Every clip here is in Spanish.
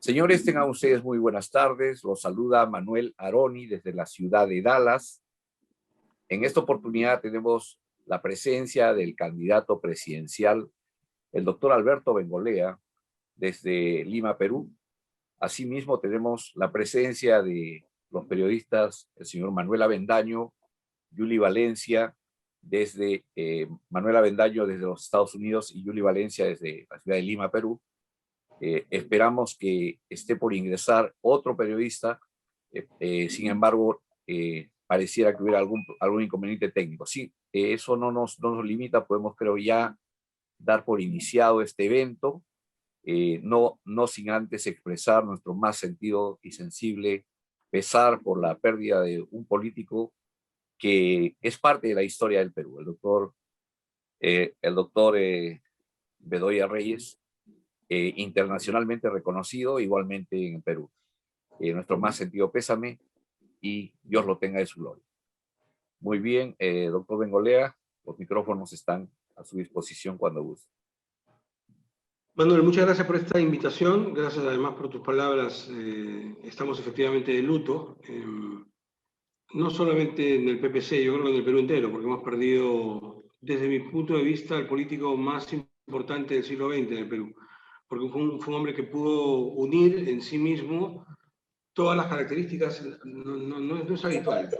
Señores, tengan ustedes muy buenas tardes. Los saluda Manuel Aroni desde la ciudad de Dallas. En esta oportunidad tenemos la presencia del candidato presidencial, el doctor Alberto Bengolea, desde Lima, Perú. Asimismo, tenemos la presencia de los periodistas, el señor Manuel Avendaño, Yuli Valencia, Manuel Avendaño desde los Estados Unidos y Yuli Valencia desde la ciudad de Lima, Perú. Esperamos que esté por ingresar otro periodista, sin embargo, pareciera que hubiera algún inconveniente técnico. Sí, eso no nos limita, podemos creo ya dar por iniciado este evento, no sin antes expresar nuestro más sentido y sensible pesar por la pérdida de un político que es parte de la historia del Perú, el doctor Bedoya Reyes, internacionalmente reconocido, igualmente en Perú. Nuestro más sentido pésame y Dios lo tenga de su gloria. Muy bien, doctor Bengolea, los micrófonos están a su disposición cuando guste. Manuel, muchas gracias por esta invitación, gracias además por tus palabras. Estamos efectivamente de luto, no solamente en el PPC, yo creo que en el Perú entero, porque hemos perdido, desde mi punto de vista, el político más importante del siglo XX en el Perú, porque fue un hombre que pudo unir en sí mismo todas las características, no es habitual,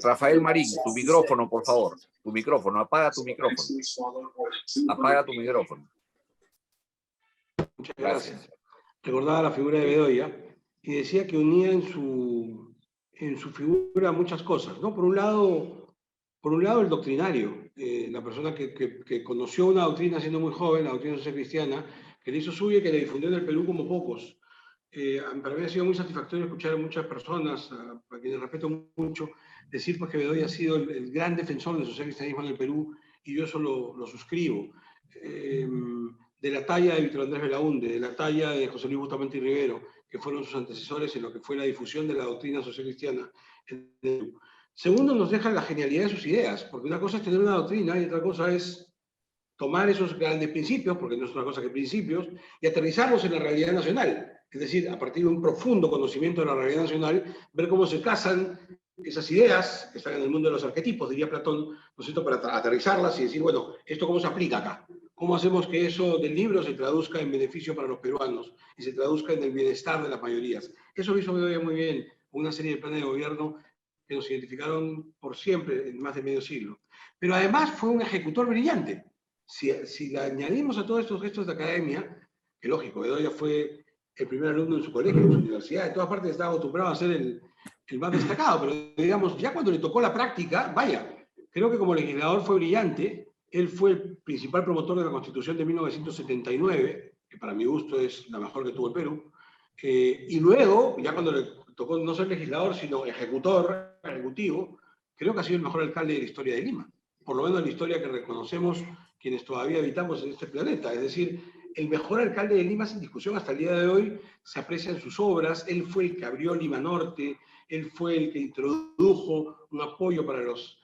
Rafael Marín, tu micrófono, por favor. Tu micrófono, apaga tu micrófono. Apaga tu micrófono. Muchas gracias. Recordaba la figura de Bedoya y decía que unía en su figura muchas cosas, ¿no? Por un lado el doctrinario, la persona que conoció una doctrina siendo muy joven, la doctrina social cristiana, que le hizo suya y que le difundió en el Perú como pocos. Para mí ha sido muy satisfactorio escuchar a muchas personas, a quienes respeto mucho, decir pues, que Bedoya ha sido el gran defensor del social cristianismo en el Perú, y yo eso lo suscribo. De la talla de Víctor Andrés Belaúnde, de la talla de José Luis Bustamante y Rivero, que fueron sus antecesores en lo que fue la difusión de la doctrina social cristiana en el Perú. Segundo, nos deja la genialidad de sus ideas, porque una cosa es tener una doctrina y otra cosa es tomar esos grandes principios, porque no es otra cosa que principios, y aterrizarlos en la realidad nacional. Es decir, a partir de un profundo conocimiento de la realidad nacional, ver cómo se casan esas ideas que están en el mundo de los arquetipos, diría Platón, ¿no es cierto?, para aterrizarlas y decir, bueno, ¿esto cómo se aplica acá? ¿Cómo hacemos que eso del libro se traduzca en beneficio para los peruanos y se traduzca en el bienestar de las mayorías? Eso lo hizo Bedoya muy bien, una serie de planes de gobierno que nos identificaron por siempre en más de medio siglo. Pero además fue un ejecutor brillante. Si le añadimos a todos estos gestos de academia, que lógico, Bedoya fue el primer alumno en su colegio, en su universidad, de todas partes estaba acostumbrado a ser el más destacado, pero digamos, ya cuando le tocó la práctica, vaya, creo que como legislador fue brillante. Él fue el principal promotor de la Constitución de 1979, que para mi gusto es la mejor que tuvo el Perú, y luego, ya cuando le tocó no ser legislador, sino ejecutivo, creo que ha sido el mejor alcalde de la historia de Lima, por lo menos en la historia que reconocemos quienes todavía habitamos en este planeta. Es decir, el mejor alcalde de Lima, sin discusión, hasta el día de hoy, se aprecia en sus obras. Él fue el que abrió Lima Norte, él fue el que introdujo un apoyo para los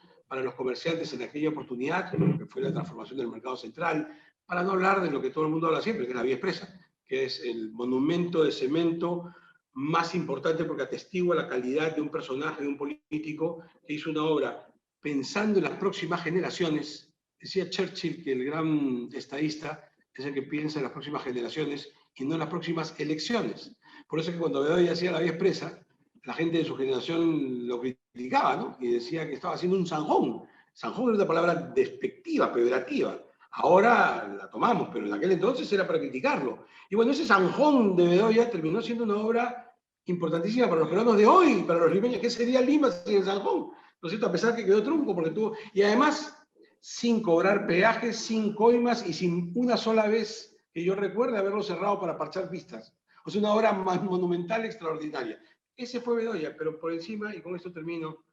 comerciantes en aquella oportunidad, que fue la transformación del mercado central, para no hablar de lo que todo el mundo habla siempre, que es la Vía Expresa, que es el monumento de cemento más importante porque atestigua la calidad de un personaje, de un político que hizo una obra pensando en las próximas generaciones. Decía Churchill que el gran estadista es el que piensa en las próximas generaciones y no en las próximas elecciones. Por eso es que cuando Bedoya hacía la Vía Expresa, la gente de su generación lo criticaba, ¿no? Y decía que estaba haciendo un zanjón. Zanjón era una palabra despectiva, peyorativa. Ahora la tomamos, pero en aquel entonces era para criticarlo. Y bueno, ese zanjón de Bedoya terminó siendo una obra importantísima para los peruanos de hoy, para los limeños. ¿Qué sería Lima sin el zanjón? ¿No es cierto? A pesar que quedó trunco, porque tuvo... Y además, sin cobrar peajes, sin coimas y sin una sola vez que yo recuerde haberlo cerrado para parchar pistas. O sea, una obra más monumental, extraordinaria. Ese fue Bedoya, pero por encima, y con esto termino,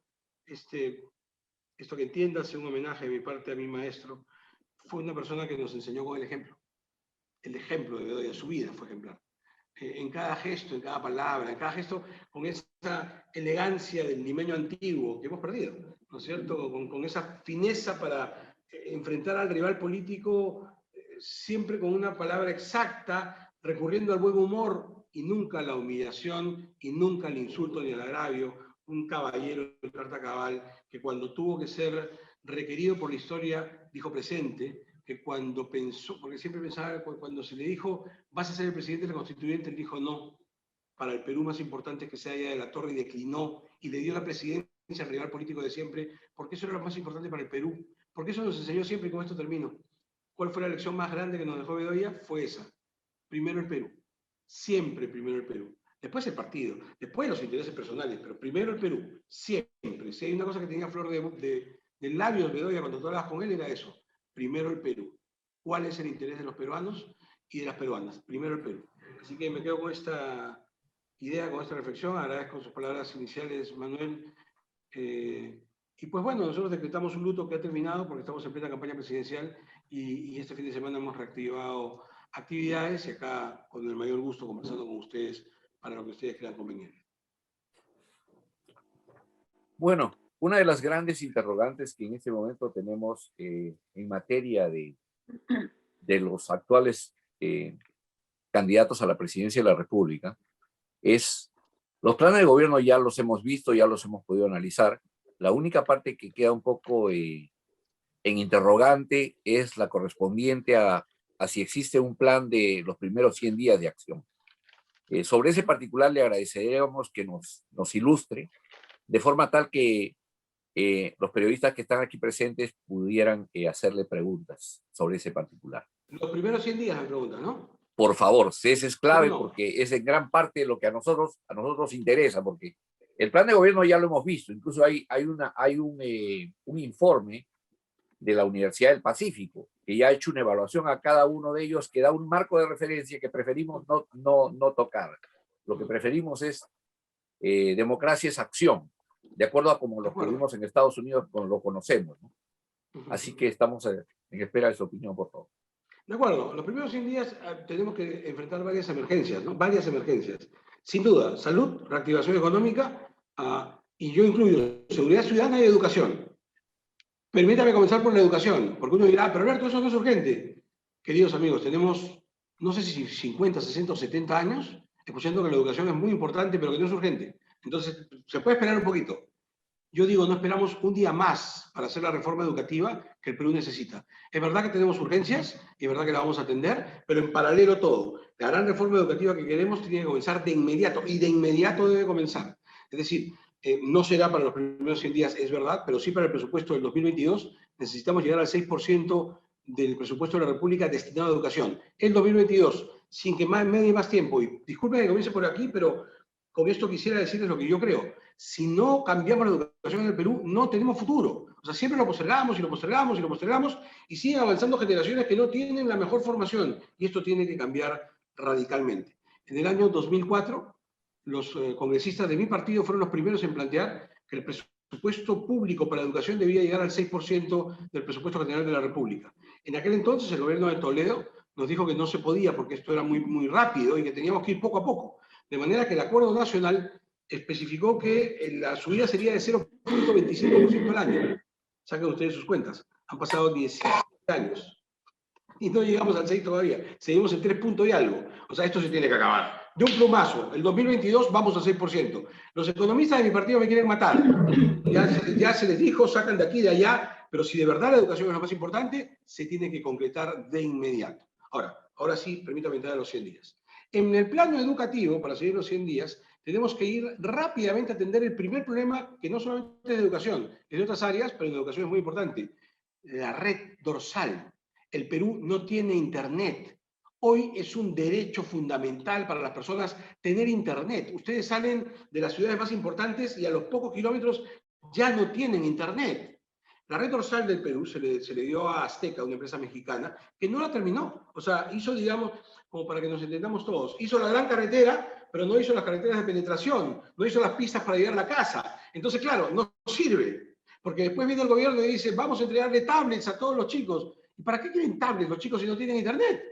esto que entiendas, un homenaje de mi parte a mi maestro, fue una persona que nos enseñó con el ejemplo. El ejemplo de Bedoya, su vida fue ejemplar. En cada gesto, en cada palabra, en cada gesto, con esa elegancia del limeño antiguo que hemos perdido, ¿no es cierto? Con esa fineza para enfrentar al rival político siempre con una palabra exacta, recurriendo al buen humor y nunca a la humillación y nunca al insulto ni al agravio. Un caballero de carta cabal que cuando tuvo que ser requerido por la historia dijo presente, que cuando pensó, porque siempre pensaba, cuando se le dijo vas a ser el presidente de la constituyente, él dijo no, para el Perú más importante es que se haya de la Torre, y declinó y le dio la presidencia al rival político de siempre, porque eso era lo más importante para el Perú, porque eso nos enseñó siempre, y con esto termino. ¿Cuál fue la lección más grande que nos dejó Bedoya? Fue esa. Primero el Perú. Siempre primero el Perú. Después el partido, después los intereses personales, pero primero el Perú. Siempre. Si hay una cosa que tenía flor de labios Bedoya cuando tú hablabas con él, era eso. Primero el Perú. ¿Cuál es el interés de los peruanos y de las peruanas? Primero el Perú. Así que me quedo con esta idea, con esta reflexión. Agradezco sus palabras iniciales, Manuel. Y pues bueno, nosotros decretamos un luto que ha terminado porque estamos en plena campaña presidencial y este fin de semana hemos reactivado actividades y acá con el mayor gusto conversando con ustedes para lo que ustedes crean conveniente. Bueno, una de las grandes interrogantes que en este momento tenemos en materia de los actuales candidatos a la presidencia de la República es, los planes de gobierno ya los hemos visto, ya los hemos podido analizar. La única parte que queda un poco en interrogante es la correspondiente a si existe un plan de los primeros 100 días de acción. Sobre ese particular le agradeceríamos que nos ilustre, de forma tal que los periodistas que están aquí presentes pudieran hacerle preguntas sobre ese particular. Los primeros 100 días me preguntan, ¿no? Por favor, ese es clave No. porque es en gran parte lo que a nosotros interesa, porque el plan de gobierno ya lo hemos visto, incluso hay un informe de la Universidad del Pacífico, que ya ha hecho una evaluación a cada uno de ellos, que da un marco de referencia que preferimos no tocar. Lo que preferimos es democracia es acción, de acuerdo a como lo que vimos en Estados Unidos lo conocemos, ¿no? Así que estamos en espera de su opinión, por favor. De acuerdo, los primeros 100 días tenemos que enfrentar varias emergencias, ¿no? Varias emergencias. Sin duda, salud, reactivación económica, y yo incluyo seguridad ciudadana y educación. Permítame comenzar por la educación, porque uno dirá, pero Alberto, eso no es urgente. Queridos amigos, tenemos, no sé si 50, 60 o 70 años, escuchando que la educación es muy importante, pero que no es urgente. Entonces, se puede esperar un poquito. Yo digo, no esperamos un día más para hacer la reforma educativa que el Perú necesita. Es verdad que tenemos urgencias y es verdad que la vamos a atender, pero en paralelo todo. La gran reforma educativa que queremos tiene que comenzar de inmediato y de inmediato debe comenzar. Es decir, no será para los primeros 100 días, es verdad, pero sí para el presupuesto del 2022 necesitamos llegar al 6% del presupuesto de la República destinado a educación. El 2022, sin que me dé más tiempo, y disculpen que comience por aquí, pero con esto quisiera decirles lo que yo creo. Si no cambiamos la educación en el Perú, no tenemos futuro. O sea, siempre lo postergamos y lo postergamos y lo postergamos y siguen avanzando generaciones que no tienen la mejor formación. Y esto tiene que cambiar radicalmente. En el año 2004, los congresistas de mi partido fueron los primeros en plantear que el presupuesto público para la educación debía llegar al 6% del presupuesto general de la República. En aquel entonces, el gobierno de Toledo nos dijo que no se podía porque esto era muy rápido y que teníamos que ir poco a poco. De manera que el Acuerdo Nacional especificó que la subida sería de 0.25% al año. Saquen ustedes sus cuentas. Han pasado 17 años y no llegamos al 6 todavía. Seguimos en 3 puntos y algo. O sea, esto se tiene que acabar. De un plumazo, el 2022 vamos a 6%. Los economistas de mi partido me quieren matar. Ya se les dijo, sacan de aquí y de allá, pero si de verdad la educación es lo más importante, se tiene que concretar de inmediato. Ahora sí, permítame entrar a los 100 días. En el plano educativo, para seguir los 100 días, tenemos que ir rápidamente a atender el primer problema, que no solamente es de educación, es de otras áreas, pero en educación es muy importante. La red dorsal. El Perú no tiene internet. Hoy es un derecho fundamental para las personas tener internet. Ustedes salen de las ciudades más importantes y a los pocos kilómetros ya no tienen internet. La red dorsal del Perú se le dio a Azteca, una empresa mexicana, que no la terminó. O sea, hizo, digamos, como para que nos entendamos todos, hizo la gran carretera, pero no hizo las carreteras de penetración, no hizo las pistas para llegar a la casa. Entonces, claro, no sirve. Porque después viene el gobierno y dice, vamos a entregarle tablets a todos los chicos. ¿Y para qué quieren tablets los chicos si no tienen internet?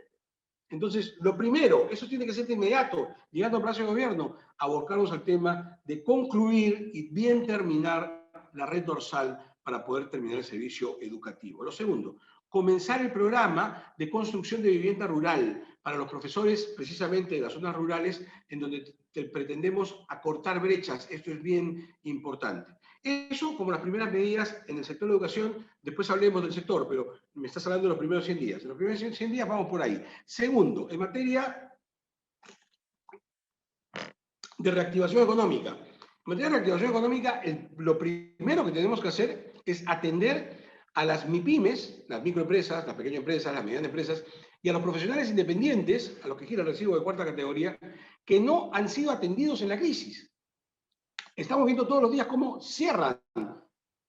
Entonces, lo primero, eso tiene que ser de inmediato, llegando al Palacio de Gobierno, abocarnos al tema de concluir y bien terminar la red dorsal para poder terminar el servicio educativo. Lo segundo, comenzar el programa de construcción de vivienda rural para los profesores precisamente de las zonas rurales en donde pretendemos acortar brechas. Esto es bien importante. Eso como las primeras medidas en el sector de educación, después hablemos del sector, pero me estás hablando de los primeros 100 días. En los primeros 100 días vamos por ahí. Segundo, en materia de reactivación económica. En materia de reactivación económica, lo primero que tenemos que hacer es atender a las MIPYMES, las microempresas, las pequeñas empresas, las medianas empresas, y a los profesionales independientes, a los que gira el recibo de cuarta categoría, que no han sido atendidos en la crisis. Estamos viendo todos los días cómo cierran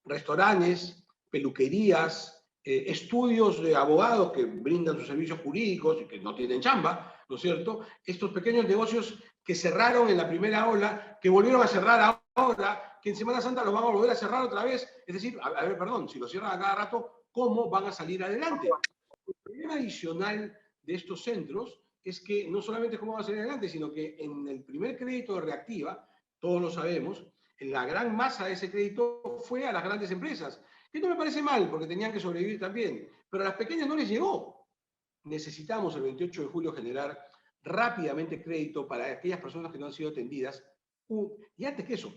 restaurantes, peluquerías, estudios de abogados que brindan sus servicios jurídicos y que no tienen chamba, ¿no es cierto? Estos pequeños negocios que cerraron en la primera ola, que volvieron a cerrar ahora, que en Semana Santa los van a volver a cerrar otra vez. Es decir, a ver, perdón, si los cierran a cada rato, ¿cómo van a salir adelante? El problema adicional de estos centros es que no solamente cómo van a salir adelante, sino que en el primer crédito de Reactiva, todos lo sabemos, la gran masa de ese crédito fue a las grandes empresas, que no me parece mal, porque tenían que sobrevivir también, pero a las pequeñas no les llegó. Necesitamos el 28 de julio generar rápidamente crédito para aquellas personas que no han sido atendidas, y antes que eso,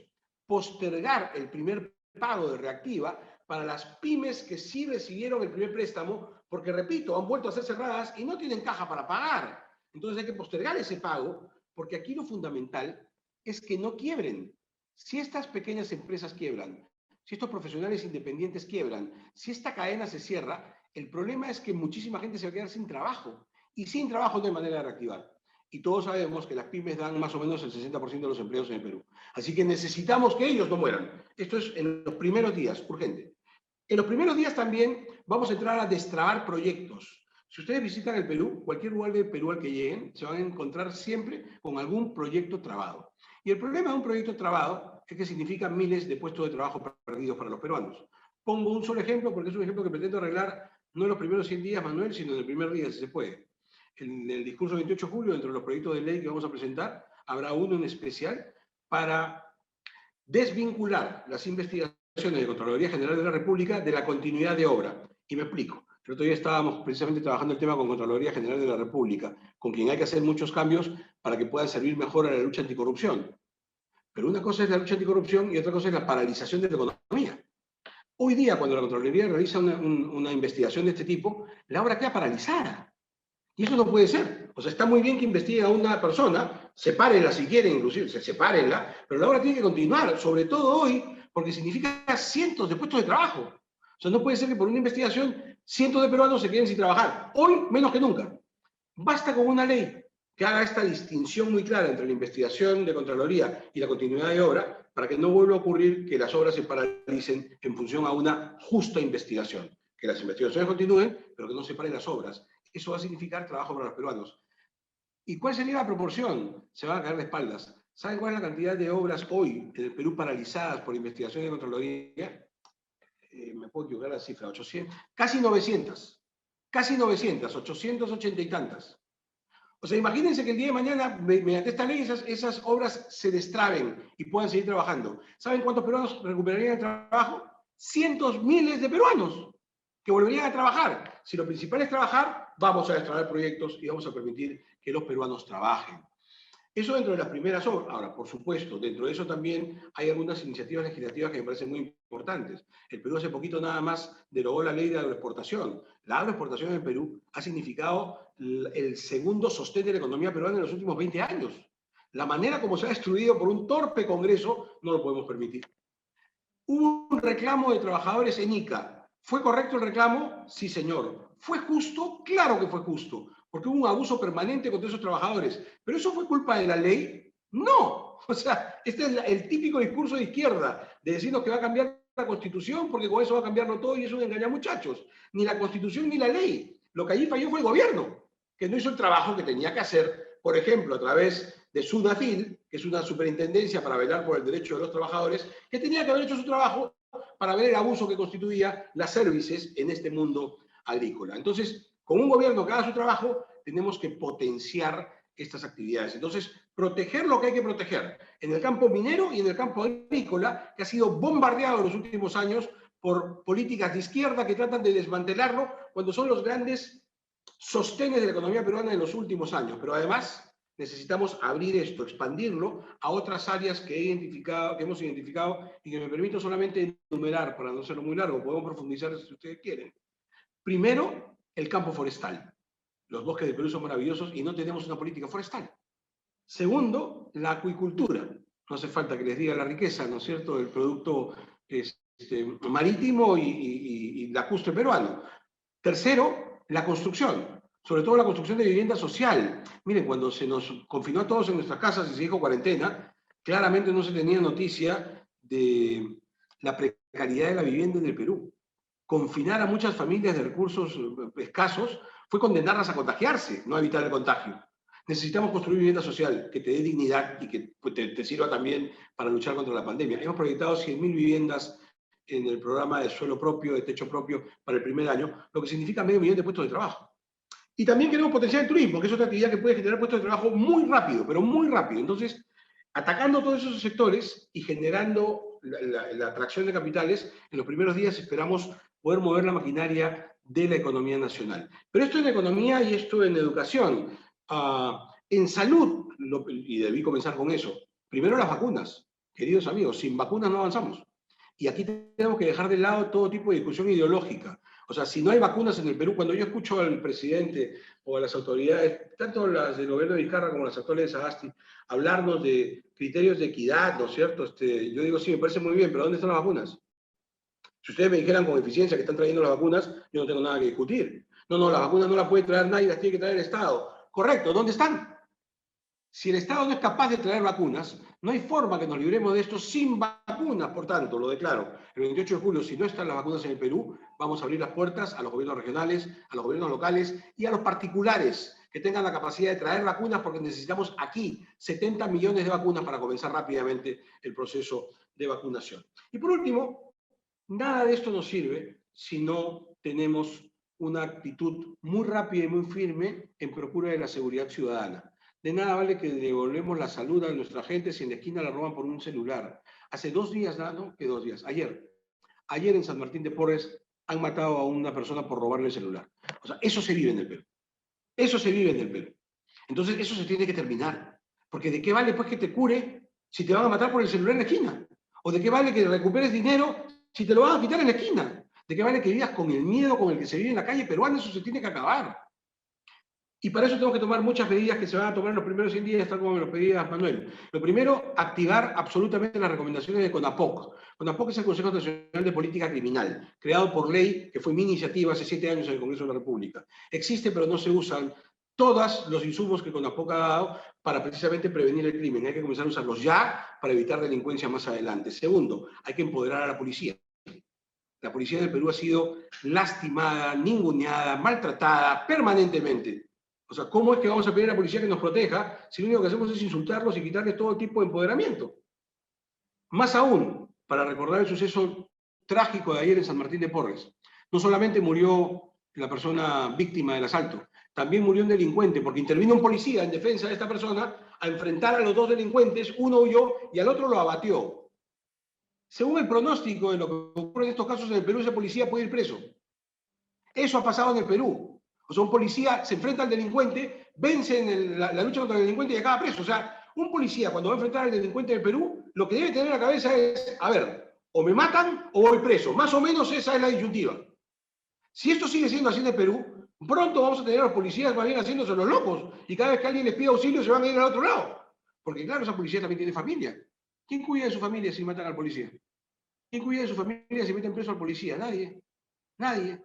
postergar el primer pago de Reactiva para las pymes que sí recibieron el primer préstamo, porque repito, han vuelto a ser cerradas y no tienen caja para pagar. Entonces hay que postergar ese pago, porque aquí lo fundamental es que no quiebren. Si estas pequeñas empresas quiebran, si estos profesionales independientes quiebran, si esta cadena se cierra, el problema es que muchísima gente se va a quedar sin trabajo. Y sin trabajo no hay manera de reactivar. Y todos sabemos que las pymes dan más o menos el 60% de los empleos en el Perú. Así que necesitamos que ellos no mueran. Esto es en los primeros días, urgente. En los primeros días también vamos a entrar a destrabar proyectos. Si ustedes visitan el Perú, cualquier lugar del Perú al que lleguen, se van a encontrar siempre con algún proyecto trabado. Y el problema de un proyecto trabado es que significa miles de puestos de trabajo perdidos para los peruanos. Pongo un solo ejemplo, porque es un ejemplo que pretendo arreglar no en los primeros 100 días, Manuel, sino en el primer día, si se puede. En el discurso 28 de julio, dentro de los proyectos de ley que vamos a presentar, habrá uno en especial para desvincular las investigaciones de Contraloría General de la República de la continuidad de obra. Y me explico. El otro día estábamos precisamente trabajando el tema con Contraloría General de la República, con quien hay que hacer muchos cambios para que puedan servir mejor a la lucha anticorrupción. Pero una cosa es la lucha anticorrupción y otra cosa es la paralización de la economía. Hoy día, cuando la Contraloría realiza una investigación de este tipo, la obra queda paralizada. Y eso no puede ser. O sea, está muy bien que investiguen a una persona, sepárenla si quieren, inclusive, sepárenla, pero la obra tiene que continuar, sobre todo hoy, porque significa cientos de puestos de trabajo. O sea, no puede ser que por una investigación cientos de peruanos se queden sin trabajar. Hoy, menos que nunca. Basta con una ley que haga esta distinción muy clara entre la investigación de Contraloría y la continuidad de obra, para que no vuelva a ocurrir que las obras se paralicen en función a una justa investigación. Que las investigaciones continúen, pero que no se paren las obras. Eso va a significar trabajo para los peruanos. ¿Y cuál sería la proporción? Se van a caer de espaldas. ¿Saben cuál es la cantidad de obras hoy en el Perú paralizadas por investigación de Contraloría? Me puedo equivocar la cifra, 800, casi 900. Casi 900, 880 y tantas. O sea, imagínense que el día de mañana, mediante esta ley, esas obras se destraben y puedan seguir trabajando. ¿Saben cuántos peruanos recuperarían el trabajo? Cientos, miles de peruanos que volverían a trabajar. Si lo principal es trabajar, vamos a destrabar proyectos y vamos a permitir que los peruanos trabajen. Eso dentro de las primeras obras. Ahora, por supuesto, dentro de eso también hay algunas iniciativas legislativas que me parecen muy importantes. El Perú hace poquito nada más derogó la ley de agroexportación. La agroexportación en el Perú ha significado el segundo sostén de la economía peruana en los últimos 20 años. La manera como se ha destruido por un torpe Congreso no lo podemos permitir. Hubo un reclamo de trabajadores en Ica. ¿Fue correcto el reclamo? Sí, señor. ¿Fue justo? Claro que fue justo, porque hubo un abuso permanente contra esos trabajadores. ¿Pero eso fue culpa de la ley? No. O sea, este es el típico discurso de izquierda, de decirnos que va a cambiar la Constitución, porque con eso va a cambiarlo todo y eso es engañar muchachos. Ni la Constitución ni la ley. Lo que allí falló fue el gobierno, que no hizo el trabajo que tenía que hacer, por ejemplo, a través de SUNAFIL, que es una superintendencia para velar por el derecho de los trabajadores, que tenía que haber hecho su trabajo para ver el abuso que constituía las services en este mundo agrícola. Entonces, con un gobierno que haga su trabajo, tenemos que potenciar estas actividades. Entonces, proteger lo que hay que proteger en el campo minero y en el campo agrícola, que ha sido bombardeado en los últimos años por políticas de izquierda que tratan de desmantelarlo cuando son los grandes sostenes de la economía peruana en los últimos años. Pero además necesitamos abrir esto, expandirlo a otras áreas que hemos identificado y que me permito solamente enumerar para no hacerlo muy largo, podemos profundizar si ustedes quieren. Primero, el campo forestal. Los bosques de Perú son maravillosos y no tenemos una política forestal. Segundo, la acuicultura. No hace falta que les diga la riqueza, ¿no es cierto?, del producto marítimo y lacustre peruano. Tercero, la construcción, sobre todo la construcción de vivienda social. Miren, cuando se nos confinó a todos en nuestras casas y se dijo cuarentena, claramente no se tenía noticia de la precariedad de la vivienda en el Perú. Confinar a muchas familias de recursos escasos fue condenarlas a contagiarse, no a evitar el contagio. Necesitamos construir vivienda social que te dé dignidad y que te sirva también para luchar contra la pandemia. Hemos proyectado 100.000 viviendas en el programa de suelo propio, de techo propio para el primer año, lo que significa 500.000 de puestos de trabajo. Y también queremos potenciar el turismo, que es otra actividad que puede generar puestos de trabajo muy rápido, pero muy rápido. Entonces, atacando todos esos sectores y generando la atracción de capitales, en los primeros días esperamos poder mover la maquinaria de la economía nacional. Pero esto en economía y esto en educación. En salud, y debí comenzar con eso, primero las vacunas. Queridos amigos, sin vacunas no avanzamos. Y aquí tenemos que dejar de lado todo tipo de discusión ideológica. O sea, si no hay vacunas en el Perú, cuando yo escucho al presidente o a las autoridades, tanto las del gobierno de Vizcarra como las actuales de Sagasti, hablarnos de criterios de equidad, ¿no es cierto? Yo digo, sí, me parece muy bien, pero ¿dónde están las vacunas? Si ustedes me dijeran con eficiencia que están trayendo las vacunas, yo no tengo nada que discutir. No, no, las vacunas no las puede traer nadie, las tiene que traer el Estado. Correcto, ¿dónde están? Si el Estado no es capaz de traer vacunas, no hay forma que nos libremos de esto sin vacunas. Por tanto, lo declaro, el 28 de julio, si no están las vacunas en el Perú, vamos a abrir las puertas a los gobiernos regionales, a los gobiernos locales y a los particulares que tengan la capacidad de traer vacunas, porque necesitamos aquí 70 millones de vacunas para comenzar rápidamente el proceso de vacunación. Y por último, nada de esto nos sirve si no tenemos una actitud muy rápida y muy firme en procura de la seguridad ciudadana. De nada vale que devolvemos la salud a nuestra gente si en la esquina la roban por un celular. Hace 2 días, ¿no? ¿Qué 2 días? Ayer en San Martín de Porres han matado a una persona por robarle el celular. O sea, eso se vive en el Perú. Eso se vive en el Perú. Entonces, eso se tiene que terminar. Porque ¿de qué vale pues que te cure si te van a matar por el celular en la esquina? ¿O de qué vale que recuperes dinero si te lo van a quitar en la esquina? ¿De qué vale que vivas con el miedo con el que se vive en la calle peruana? Eso se tiene que acabar. Y para eso tenemos que tomar muchas medidas que se van a tomar en los primeros 100 días, tal como me lo pedía Manuel. Lo primero, activar absolutamente las recomendaciones de CONAPOC. CONAPOC es el Consejo Nacional de Política Criminal, creado por ley, que fue mi iniciativa hace 7 años en el Congreso de la República. Existe, pero no se usan todos los insumos que CONAPOC ha dado para precisamente prevenir el crimen. Hay que comenzar a usarlos ya para evitar delincuencia más adelante. Segundo, hay que empoderar a la policía. La policía del Perú ha sido lastimada, ninguneada, maltratada permanentemente. O sea, ¿cómo es que vamos a pedir a la policía que nos proteja si lo único que hacemos es insultarlos y quitarles todo tipo de empoderamiento? Más aún, para recordar el suceso trágico de ayer en San Martín de Porres, no solamente murió la persona víctima del asalto, también murió un delincuente, porque intervino un policía en defensa de esta persona a enfrentar a los dos delincuentes, uno huyó y al otro lo abatió. Según el pronóstico de lo que ocurre en estos casos en el Perú, ese policía puede ir preso. Eso ha pasado en el Perú. O sea, un policía se enfrenta al delincuente, vence en la lucha contra el delincuente y acaba preso. O sea, un policía cuando va a enfrentar al delincuente en el Perú, lo que debe tener en la cabeza es, a ver, o me matan o voy preso. Más o menos esa es la disyuntiva. Si esto sigue siendo así en el Perú, pronto vamos a tener a los policías más bien haciéndose los locos y cada vez que alguien les pide auxilio se van a ir al otro lado. Porque claro, esa policía también tiene familia. ¿Quién cuida de su familia si matan al policía? ¿Quién cuida de su familia si meten preso al policía? Nadie. Nadie.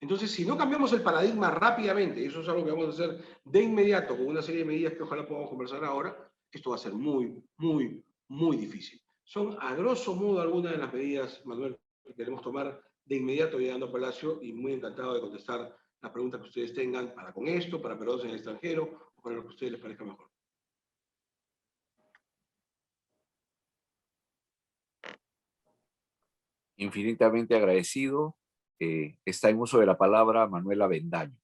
Entonces, si no cambiamos el paradigma rápidamente, y eso es algo que vamos a hacer de inmediato con una serie de medidas que ojalá podamos conversar ahora, esto va a ser muy, muy, muy difícil. Son, a grosso modo, algunas de las medidas, Manuel, que queremos tomar de inmediato llegando a Palacio y muy encantado de contestar las preguntas que ustedes tengan para con esto, para periodos en el extranjero o para lo que a ustedes les parezca mejor. Infinitamente agradecido. Está en uso de la palabra Manuel Avendaño.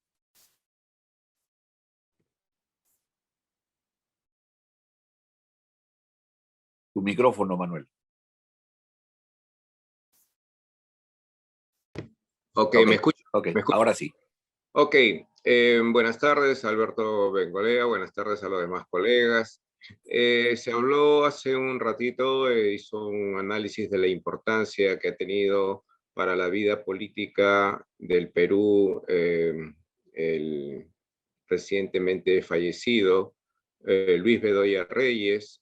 Tu micrófono, Manuel. Ok, Ok, ¿me escucha? ok, ¿Me escucha? ahora sí. Ok, buenas tardes, Alberto Bengolea, buenas tardes a los demás colegas. Se habló hace un ratito, hizo un análisis de la importancia que ha tenido para la vida política del Perú el recientemente fallecido Luis Bedoya Reyes.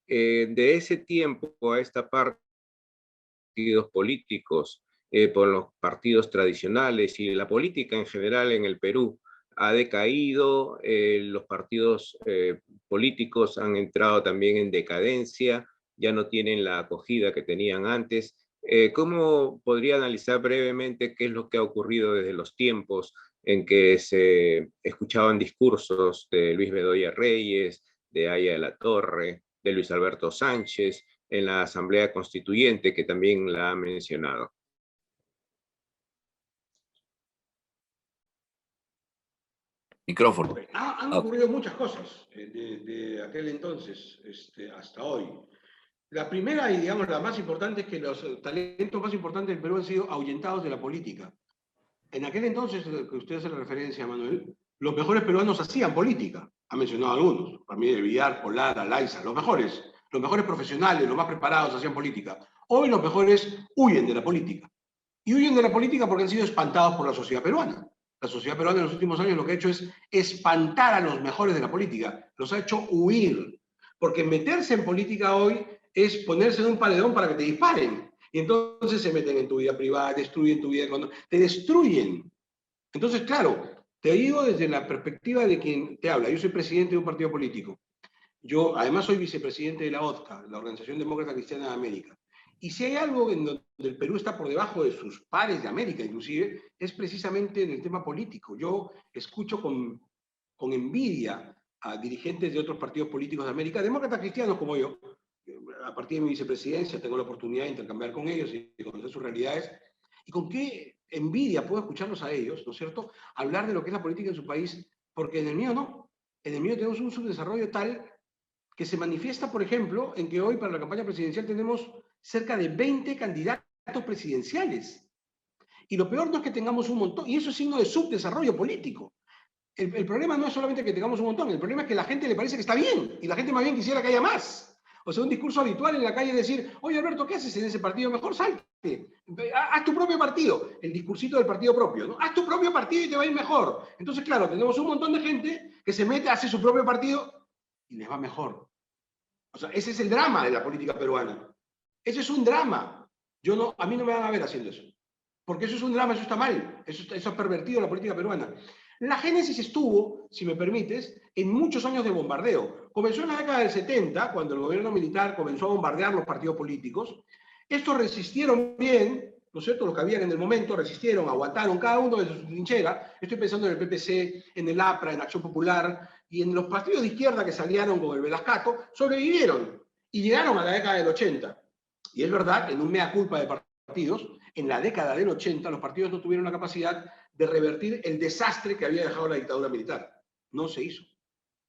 De ese tiempo a esta parte, partidos políticos, por los partidos tradicionales y la política en general en el Perú ha decaído, los partidos políticos han entrado también en decadencia, ya no tienen la acogida que tenían antes. ¿Cómo podría analizar brevemente qué es lo que ha ocurrido desde los tiempos en que se escuchaban discursos de Luis Bedoya Reyes, de Aya de la Torre, de Luis Alberto Sánchez, en la Asamblea Constituyente, que también la ha mencionado? Micrófono. Han Ok. ocurrido muchas cosas de aquel entonces hasta hoy. La primera y digamos la más importante es que los talentos más importantes del Perú han sido ahuyentados de la política. En aquel entonces, que usted hace la referencia, Manuel, los mejores peruanos hacían política. Ha mencionado algunos, Ramírez de Villar, Polar, Alaiza, los mejores profesionales, los más preparados hacían política. Hoy los mejores huyen de la política. Y huyen de la política porque han sido espantados por la sociedad peruana. La sociedad peruana en los últimos años lo que ha hecho es espantar a los mejores de la política, los ha hecho huir. Porque meterse en política hoy es ponerse en un paredón para que te disparen. Y entonces se meten en tu vida privada, destruyen tu vida económica, te destruyen. Entonces, claro, te digo desde la perspectiva de quien te habla. Yo soy presidente de un partido político. Yo, además, soy vicepresidente de la OTCA, la Organización Demócrata Cristiana de América. Y si hay algo en donde el Perú está por debajo de sus pares de América, inclusive, es precisamente en el tema político. Yo escucho con envidia a dirigentes de otros partidos políticos de América, demócratas cristianos como yo. A partir de mi vicepresidencia tengo la oportunidad de intercambiar con ellos y de conocer sus realidades. Y con qué envidia puedo escucharlos a ellos, ¿no es cierto?, hablar de lo que es la política en su país, porque en el mío no. En el mío tenemos un subdesarrollo tal que se manifiesta, por ejemplo, en que hoy para la campaña presidencial tenemos cerca de 20 candidatos presidenciales. Y lo peor no es que tengamos un montón, y eso es signo de subdesarrollo político. El problema no es solamente que tengamos un montón, el problema es que a la gente le parece que está bien, y la gente más bien quisiera que haya más. O sea, un discurso habitual en la calle es decir, oye Alberto, ¿qué haces en ese partido? Mejor salte, haz tu propio partido, el discursito del partido propio, ¿no? Haz tu propio partido y te va a ir mejor. Entonces, claro, tenemos un montón de gente que se mete, hace su propio partido y les va mejor. O sea, ese es el drama de la política peruana. Ese es un drama. A mí no me van a ver haciendo eso. Porque eso es un drama, eso está mal. Eso ha pervertido la política peruana. La génesis estuvo, si me permites, en muchos años de bombardeo. Comenzó en la década del 70, cuando el gobierno militar comenzó a bombardear los partidos políticos. Estos resistieron bien, ¿no es cierto? Los que habían en el momento resistieron, aguantaron cada uno de su trinchera. Estoy pensando en el PPC, en el APRA, en Acción Popular, y en los partidos de izquierda que salieron con el Velascato, sobrevivieron y llegaron a la década del 80. Y es verdad, en un mea culpa de partidos, en la década del 80 los partidos no tuvieron la capacidad de revertir el desastre que había dejado la dictadura militar. No se hizo.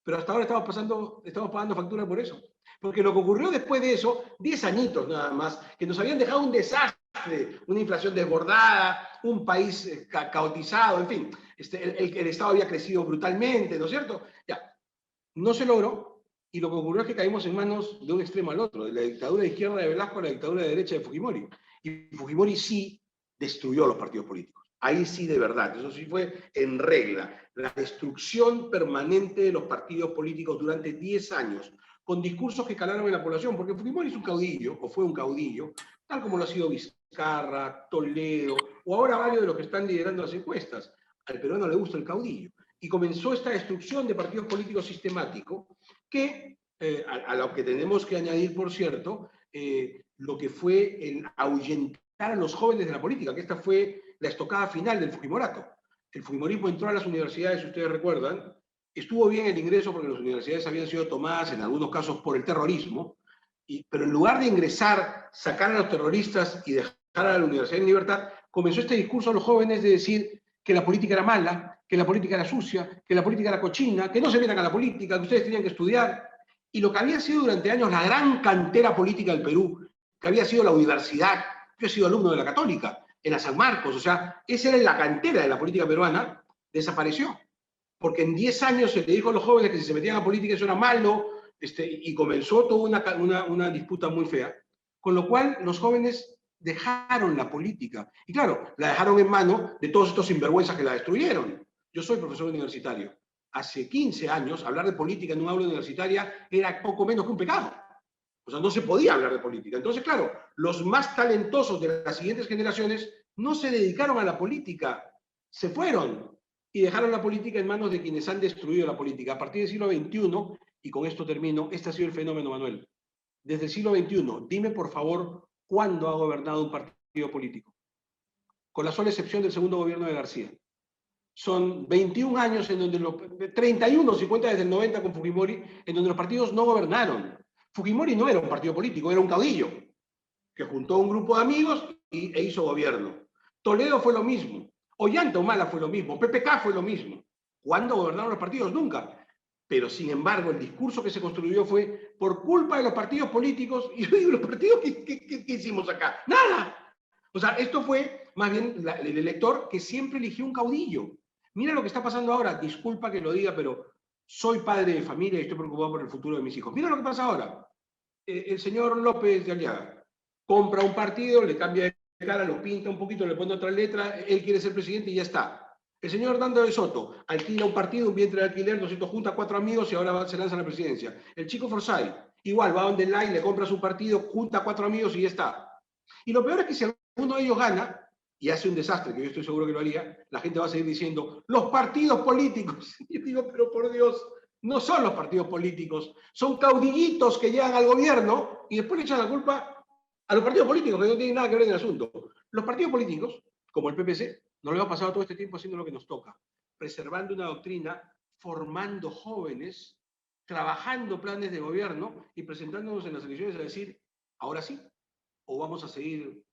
Pero hasta ahora estamos pagando factura por eso. Porque lo que ocurrió después de eso, 10 añitos nada más, que nos habían dejado un desastre, una inflación desbordada, un país caotizado, en fin, el Estado había crecido brutalmente, ¿no es cierto? Ya, no se logró, y lo que ocurrió es que caímos en manos de un extremo al otro, de la dictadura de izquierda de Velasco a la dictadura de derecha de Fujimori. Y Fujimori sí destruyó los partidos políticos. Ahí sí de verdad, eso sí fue en regla. La destrucción permanente de los partidos políticos durante 10 años, con discursos que calaron en la población, porque Fujimori es un caudillo, o fue un caudillo, tal como lo ha sido Vizcarra, Toledo, o ahora varios de los que están liderando las encuestas. Al peruano le gusta el caudillo. Y comenzó esta destrucción de partidos políticos sistemático, que, a lo que tenemos que añadir, por cierto, lo que fue el ahuyentar a los jóvenes de la política, que esta fue la estocada final del Fujimorato. El Fujimorismo entró a las universidades, si ustedes recuerdan, estuvo bien el ingreso porque las universidades habían sido tomadas en algunos casos por el terrorismo, pero en lugar de ingresar, sacar a los terroristas y dejar a la universidad en libertad, comenzó este discurso a los jóvenes de decir que la política era mala, que la política era sucia, que la política era cochina, que no se metan a la política, que ustedes tenían que estudiar. Y lo que había sido durante años la gran cantera política del Perú, que había sido la universidad, yo he sido alumno de la Católica, en la San Marcos. O sea, esa era la cantera de la política peruana, desapareció. Porque en 10 años se le dijo a los jóvenes que si se metían a política eso era malo, y comenzó toda una disputa muy fea. Con lo cual, los jóvenes dejaron la política. Y claro, la dejaron en manos de todos estos sinvergüenzas que la destruyeron. Yo soy profesor universitario. Hace 15 años, hablar de política en un aula universitaria era poco menos que un pecado. O sea, no se podía hablar de política. Entonces, claro, los más talentosos de las siguientes generaciones no se dedicaron a la política, se fueron y dejaron la política en manos de quienes han destruido la política. A partir del siglo XXI, y con esto termino, este ha sido el fenómeno, Manuel. Desde el siglo XXI, dime por favor, ¿cuándo ha gobernado un partido político? Con la sola excepción del segundo gobierno de García. Son 21 años en donde 31, si cuenta desde el 90 con Fujimori, en donde los partidos no gobernaron. Fujimori no era un partido político, era un caudillo que juntó un grupo de amigos e hizo gobierno. Toledo fue lo mismo. Ollanta Humala fue lo mismo. PPK fue lo mismo. ¿Cuándo gobernaron los partidos? Nunca. Pero, sin embargo, el discurso que se construyó fue por culpa de los partidos políticos. Y yo digo, ¿los partidos qué hicimos acá? ¡Nada! O sea, esto fue más bien el elector que siempre eligió un caudillo. Mira lo que está pasando ahora. Disculpa que lo diga, pero soy padre de familia y estoy preocupado por el futuro de mis hijos. Mira lo que pasa ahora. El señor López de Aliaga compra un partido, le cambia de cara, lo pinta un poquito, le pone otra letra, él quiere ser presidente y ya está. El señor Hernando de Soto alquila un partido, un vientre de alquiler, junta a 4 amigos y ahora se lanza a la presidencia. El chico Forsyth, igual, va donde Lai, le compra su partido, junta a 4 amigos y ya está. Y lo peor es que si alguno de ellos gana y hace un desastre, que yo estoy seguro que lo haría, la gente va a seguir diciendo, los partidos políticos. Y yo digo, pero por Dios, no son los partidos políticos, son caudillitos que llegan al gobierno y después le echan la culpa a los partidos políticos, que no tienen nada que ver en el asunto. Los partidos políticos, como el PPC, nos lo hemos pasado todo este tiempo haciendo lo que nos toca, preservando una doctrina, formando jóvenes, trabajando planes de gobierno y presentándonos en las elecciones a decir, ahora sí, o vamos a seguir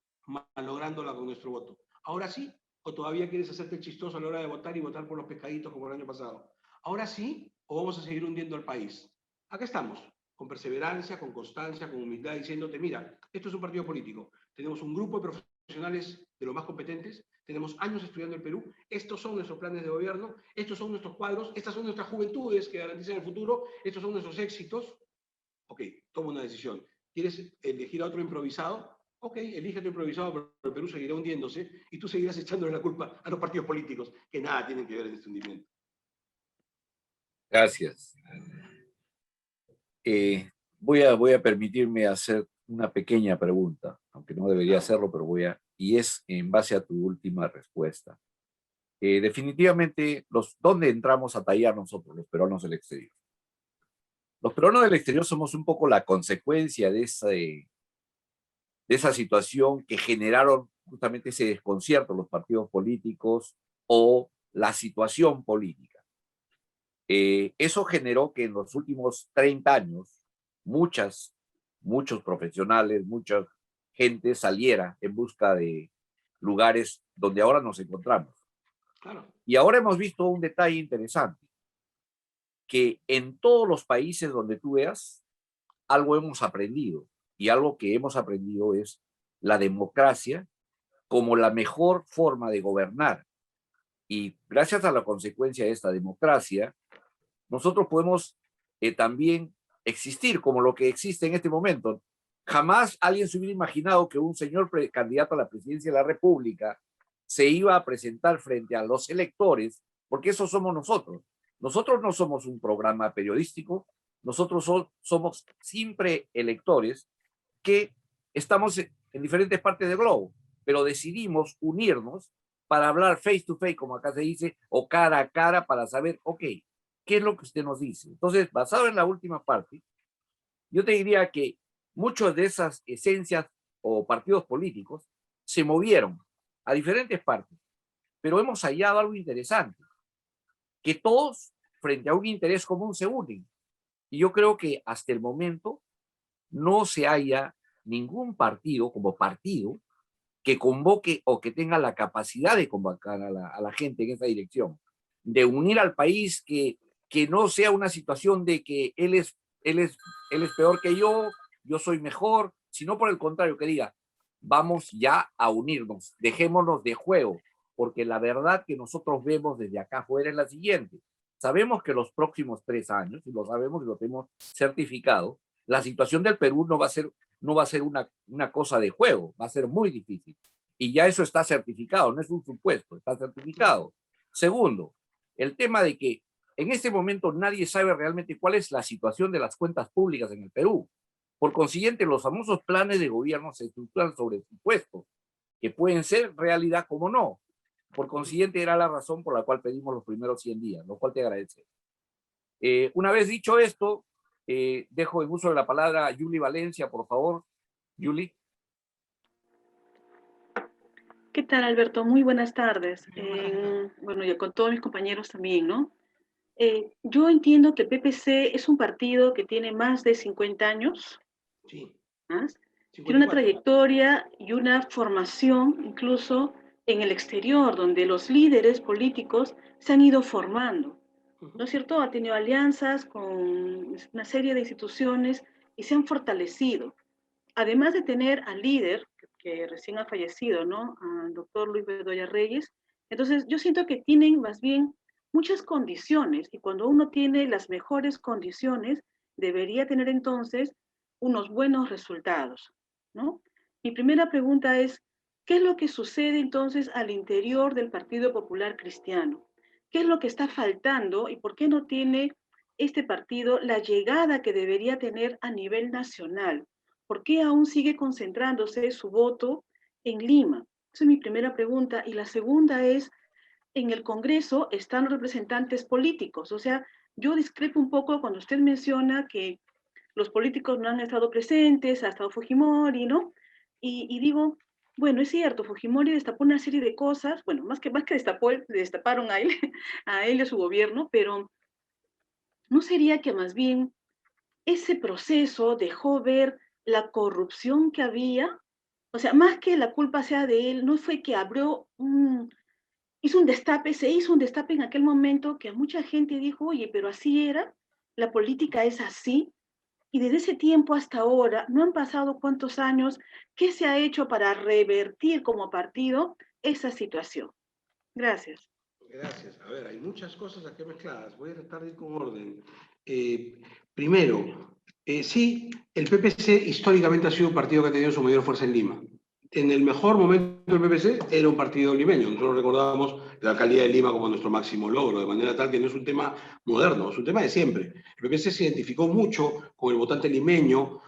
malográndola con nuestro voto. Ahora sí, o todavía quieres hacerte chistoso a la hora de votar y votar por los pescaditos como el año pasado. Ahora sí, o vamos a seguir hundiendo al país. Acá estamos, con perseverancia, con constancia, con humildad, diciéndote, mira, esto es un partido político. Tenemos un grupo de profesionales de los más competentes, tenemos años estudiando el Perú, estos son nuestros planes de gobierno, estos son nuestros cuadros, estas son nuestras juventudes que garantizan el futuro, estos son nuestros éxitos. Ok, toma una decisión. ¿Quieres elegir a otro improvisado? Ok, elige a otro improvisado, pero el Perú seguirá hundiéndose y tú seguirás echándole la culpa a los partidos políticos, que nada tienen que ver en este hundimiento. Gracias. Voy a permitirme hacer una pequeña pregunta, aunque no debería hacerlo, pero y es en base a tu última respuesta. Definitivamente, ¿dónde entramos a tallar nosotros, los peruanos del exterior? Los peruanos del exterior somos un poco la consecuencia de esa situación que generaron justamente ese desconcierto los partidos políticos o la situación política. Eso generó que en los últimos 30 años muchos profesionales, mucha gente saliera en busca de lugares donde ahora nos encontramos. Claro. Y ahora hemos visto un detalle interesante, que en todos los países donde tú veas, algo hemos aprendido, y algo que hemos aprendido es la democracia como la mejor forma de gobernar. Y gracias a la consecuencia de esta democracia, nosotros podemos también existir como lo que existe en este momento. Jamás alguien se hubiera imaginado que un señor candidato a la presidencia de la República se iba a presentar frente a los electores, porque eso somos nosotros. Nosotros no somos un programa periodístico, nosotros somos siempre electores que estamos en diferentes partes del globo, pero decidimos unirnos para hablar face to face, como acá se dice, o cara a cara, para saber, ok, ¿qué es lo que usted nos dice? Entonces, basado en la última parte, yo te diría que muchas de esas esencias o partidos políticos se movieron a diferentes partes, pero hemos hallado algo interesante, que todos, frente a un interés común, se unen. Y yo creo que hasta el momento no se haya ningún partido como partido que convoque o que tenga la capacidad de convocar a la gente en esa dirección, de unir al país, que no sea una situación de que él es peor que yo soy mejor, sino por el contrario, que diga, vamos ya a unirnos, dejémonos de juego, porque la verdad que nosotros vemos desde acá afuera es la siguiente. Sabemos que los próximos 3 años, y lo sabemos y lo tenemos certificado, la situación del Perú no va a ser una cosa de juego, va a ser muy difícil. Y ya eso está certificado, no es un supuesto, está certificado. Segundo, el tema de que en este momento nadie sabe realmente cuál es la situación de las cuentas públicas en el Perú. Por consiguiente, los famosos planes de gobierno se estructuran sobre supuestos, que pueden ser realidad como no. Por consiguiente, era la razón por la cual pedimos los primeros 100 días, lo cual te agradece. Una vez dicho esto, dejo en uso de la palabra a Yuli Valencia, por favor. Yuli. ¿Qué tal, Alberto? Muy buenas tardes. Bueno, y con todos mis compañeros también, ¿no? Yo entiendo que el PPC es un partido que tiene más de 50 años, Sí, más. Tiene una 54. trayectoria y una formación incluso en el exterior, donde los líderes políticos se han ido formando, ¿no es cierto? Ha tenido alianzas con una serie de instituciones y se han fortalecido. Además de tener al líder, que recién ha fallecido, ¿no? Al doctor Luis Bedoya Reyes. Entonces, yo siento que tienen más bien muchas condiciones y cuando uno tiene las mejores condiciones, debería tener entonces unos buenos resultados, ¿no? Mi primera pregunta es, ¿qué es lo que sucede entonces al interior del Partido Popular Cristiano? ¿Qué es lo que está faltando y por qué no tiene este partido la llegada que debería tener a nivel nacional? ¿Por qué aún sigue concentrándose su voto en Lima? Esa es mi primera pregunta. Y la segunda es, en el Congreso están representantes políticos. O sea, yo discrepo un poco cuando usted menciona que los políticos no han estado presentes, ha estado Fujimori, ¿no? Y digo, bueno, es cierto, Fujimori destapó una serie de cosas, bueno, más que destapó, le destaparon a él, a él y a su gobierno, pero ¿no sería que más bien ese proceso dejó ver la corrupción que había? O sea, más que la culpa sea de él, no fue que hizo un destape, se hizo un destape en aquel momento que a mucha gente dijo, oye, pero así era, la política es así, y desde ese tiempo hasta ahora, no han pasado cuántos años, ¿qué se ha hecho para revertir como partido esa situación? Gracias. Gracias. A ver, hay muchas cosas aquí mezcladas. Voy a tratar de ir con orden. Primero, sí, el PPC históricamente ha sido un partido que ha tenido su mayor fuerza en Lima. En el mejor momento del PPC era un partido limeño. Nosotros recordábamos la alcaldía de Lima como nuestro máximo logro, de manera tal que no es un tema moderno, es un tema de siempre. El PPC se identificó mucho con el votante limeño.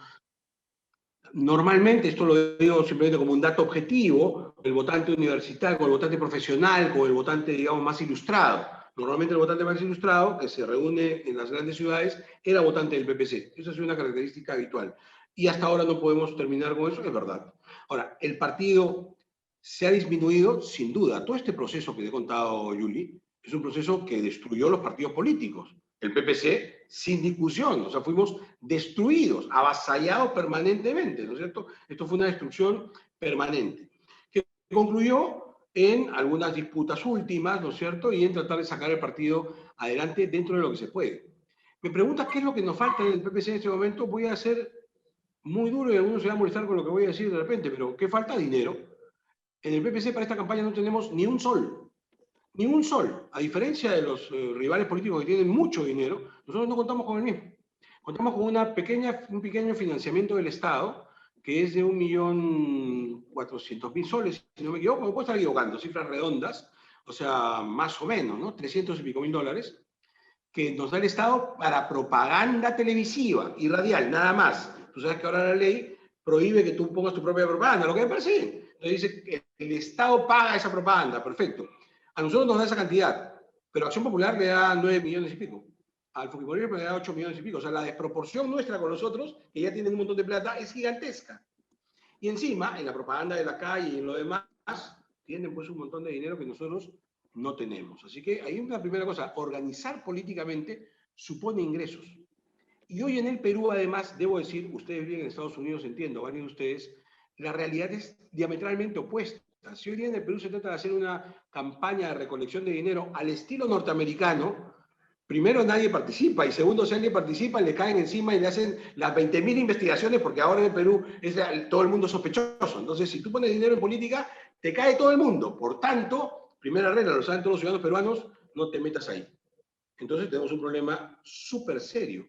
Normalmente, esto lo digo simplemente como un dato objetivo, el votante universitario, con el votante profesional, con el votante, digamos, más ilustrado. Normalmente el votante más ilustrado, que se reúne en las grandes ciudades, era votante del PPC. Esa es una característica habitual. Y hasta ahora no podemos terminar con eso, es verdad. Ahora, el partido se ha disminuido, sin duda. Todo este proceso que te he contado, Yuli, es un proceso que destruyó los partidos políticos. El PPC, sin discusión, o sea, fuimos destruidos, avasallados permanentemente, ¿no es cierto? Esto fue una destrucción permanente, que concluyó en algunas disputas últimas, ¿no es cierto? Y en tratar de sacar el partido adelante dentro de lo que se puede. Me preguntas qué es lo que nos falta en el PPC en este momento. Voy a ser muy duro y algunos se van a molestar con lo que voy a decir de repente, pero ¿qué falta? Dinero. En el PPC para esta campaña no tenemos ni un sol. Ni un sol. A diferencia de los rivales políticos que tienen mucho dinero, nosotros no contamos con el mismo. Contamos con un pequeño financiamiento del Estado, que es de 1.400.000 soles, si no me equivoco, me puedo estar equivocando, cifras redondas, o sea, más o menos, ¿no? 300 y pico mil dólares, que nos da el Estado para propaganda televisiva y radial, nada más. Tú sabes que ahora la ley prohíbe que tú pongas tu propia propaganda, lo que me parece. Entonces dice que el Estado paga esa propaganda, perfecto. A nosotros nos da esa cantidad, pero Acción Popular le da 9 millones y pico. Al Fujimori le da 8 millones y pico. O sea, la desproporción nuestra con los otros, que ya tienen un montón de plata, es gigantesca. Y encima, en la propaganda de la calle y en lo demás, tienen pues un montón de dinero que nosotros no tenemos. Así que ahí una primera cosa, organizar políticamente supone ingresos. Y hoy en el Perú, además, debo decir, ustedes viven en Estados Unidos, entiendo, varios de ustedes, la realidad es diametralmente opuesta. Si hoy día en el Perú se trata de hacer una campaña de recolección de dinero al estilo norteamericano, primero nadie participa, y segundo, si alguien participa, le caen encima y le hacen las 20.000 investigaciones, porque ahora en el Perú todo el mundo es sospechoso. Entonces, si tú pones dinero en política, te cae todo el mundo. Por tanto, primera regla, lo saben todos los ciudadanos peruanos, no te metas ahí. Entonces tenemos un problema súper serio.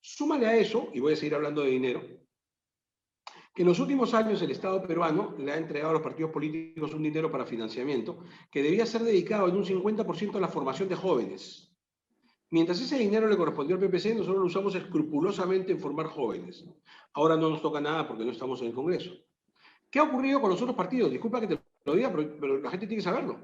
Súmale a eso, y voy a seguir hablando de dinero, que en los últimos años el Estado peruano le ha entregado a los partidos políticos un dinero para financiamiento que debía ser dedicado en un 50% a la formación de jóvenes. Mientras ese dinero le correspondió al PPC, nosotros lo usamos escrupulosamente en formar jóvenes. Ahora no nos toca nada porque no estamos en el Congreso. ¿Qué ha ocurrido con los otros partidos? Disculpa que te lo diga, pero la gente tiene que saberlo.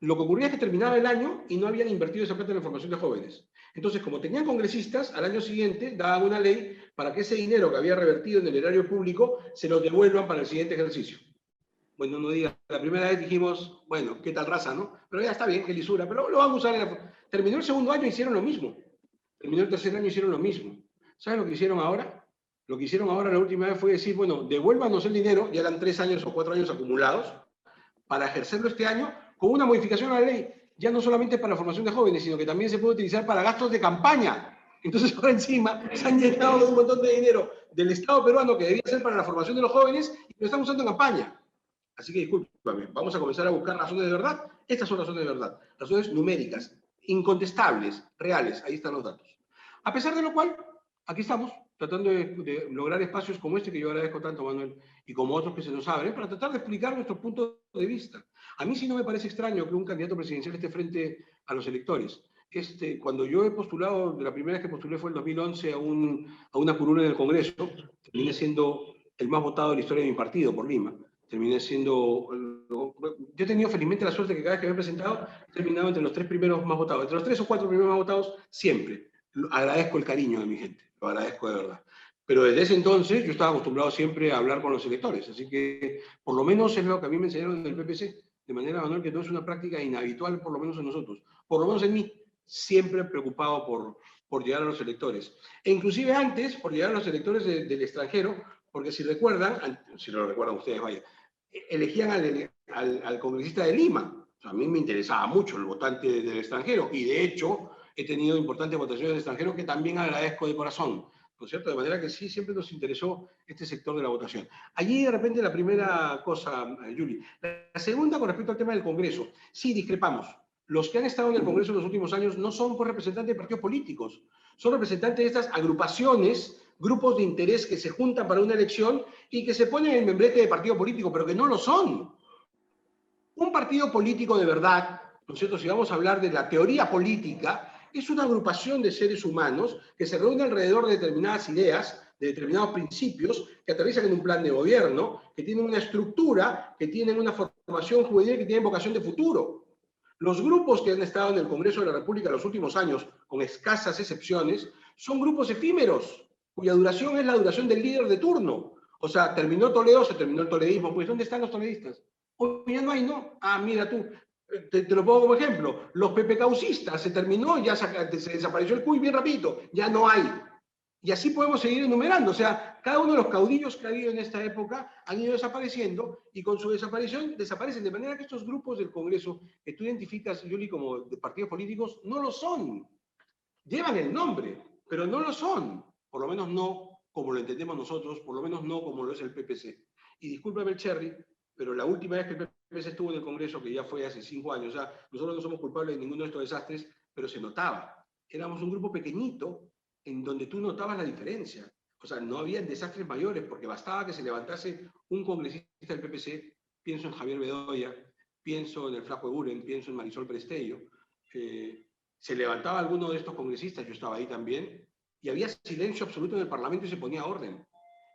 Lo que ocurría es que terminaba el año y no habían invertido esa plata en la formación de jóvenes. Entonces, como tenían congresistas, al año siguiente daban una ley para que ese dinero que había revertido en el erario público se lo devuelvan para el siguiente ejercicio. Bueno, no diga, la primera vez dijimos, bueno, qué tal raza, ¿no? Pero ya está bien, qué lisura, pero lo van a usar en la... Terminó el segundo año y hicieron lo mismo. Terminó el tercer año y hicieron lo mismo. ¿Saben lo que hicieron ahora? Lo que hicieron ahora la última vez fue decir, bueno, devuélvanos el dinero, ya eran 3 años o 4 años acumulados, para ejercerlo este año con una modificación a la ley, ya no solamente para la formación de jóvenes, sino que también se puede utilizar para gastos de campaña. Entonces ahora encima se han llenado de un montón de dinero del Estado peruano que debía ser para la formación de los jóvenes y lo están usando en campaña. Así que discúlpame, vamos a comenzar a buscar razones de verdad. Estas son razones de verdad, razones numéricas, incontestables, reales, ahí están los datos. A pesar de lo cual, aquí estamos, tratando de lograr espacios como este que yo agradezco tanto, Manuel, y como otros que se nos abren, para tratar de explicar nuestro punto de vista. A mí sí no me parece extraño que un candidato presidencial esté frente a los electores. Cuando yo he postulado, la primera vez que postulé fue en 2011 a una curul en el Congreso, terminé siendo el más votado de la historia de mi partido, por Lima. Terminé siendo... Yo he tenido felizmente la suerte que cada vez que me he presentado, he terminado entre los 3 primeros más votados. Entre los 3 o 4 primeros más votados, siempre. Agradezco el cariño de mi gente, lo agradezco de verdad. Pero desde ese entonces yo estaba acostumbrado siempre a hablar con los electores, así que por lo menos es lo que a mí me enseñaron en el PPC, de manera, Manuel, que no es una práctica inhabitual, por lo menos en nosotros, por lo menos en mí, siempre preocupado por llegar a los electores. E inclusive antes, por llegar a los electores del extranjero, porque si recuerdan, si lo recuerdan ustedes, vaya, elegían al congresista de Lima. O sea, a mí me interesaba mucho el votante del extranjero, y de hecho he tenido importantes votaciones del extranjero que también agradezco de corazón, ¿no es cierto? De manera que sí, siempre nos interesó este sector de la votación. Allí, de repente, la primera cosa, Yuli. La segunda, con respecto al tema del Congreso. Sí, discrepamos. Los que han estado en el Congreso en los últimos años no son pues, representantes de partidos políticos, son representantes de estas agrupaciones, grupos de interés que se juntan para una elección y que se ponen el membrete de partido político, pero que no lo son. Un partido político de verdad, ¿no es cierto? Si vamos a hablar de la teoría política, es una agrupación de seres humanos que se reúne alrededor de determinadas ideas, de determinados principios, que aterrizan en un plan de gobierno, que tienen una estructura, que tienen una formación juvenil, que tienen vocación de futuro. Los grupos que han estado en el Congreso de la República en los últimos años, con escasas excepciones, son grupos efímeros, cuya duración es la duración del líder de turno. O sea, terminó Toledo, se terminó el toledismo. Pues, ¿dónde están los toledistas? Hoy ya no hay, ¿no? Ah, mira tú, te lo pongo como ejemplo. Los pepecaucistas, se terminó, ya se desapareció el CUY bien rapidito, ya no hay. Y así podemos seguir enumerando. O sea, cada uno de los caudillos que ha habido en esta época han ido desapareciendo y con su desaparición desaparecen. De manera que estos grupos del Congreso que tú identificas, Yuli, como de partidos políticos, no lo son. Llevan el nombre, pero no lo son. Por lo menos no como lo entendemos nosotros, por lo menos no como lo es el PPC. Y discúlpame el Cherry, pero la última vez que el PPC estuvo en el Congreso, que ya fue hace 5 años, o sea, nosotros no somos culpables de ninguno de estos desastres, pero se notaba. Éramos un grupo pequeñito en donde tú notabas la diferencia. O sea, no había desastres mayores, porque bastaba que se levantase un congresista del PPC, pienso en Javier Bedoya, pienso en el Flaco Eguren, pienso en Marisol Prestello, se levantaba alguno de estos congresistas, yo estaba ahí también, y había silencio absoluto en el Parlamento y se ponía orden.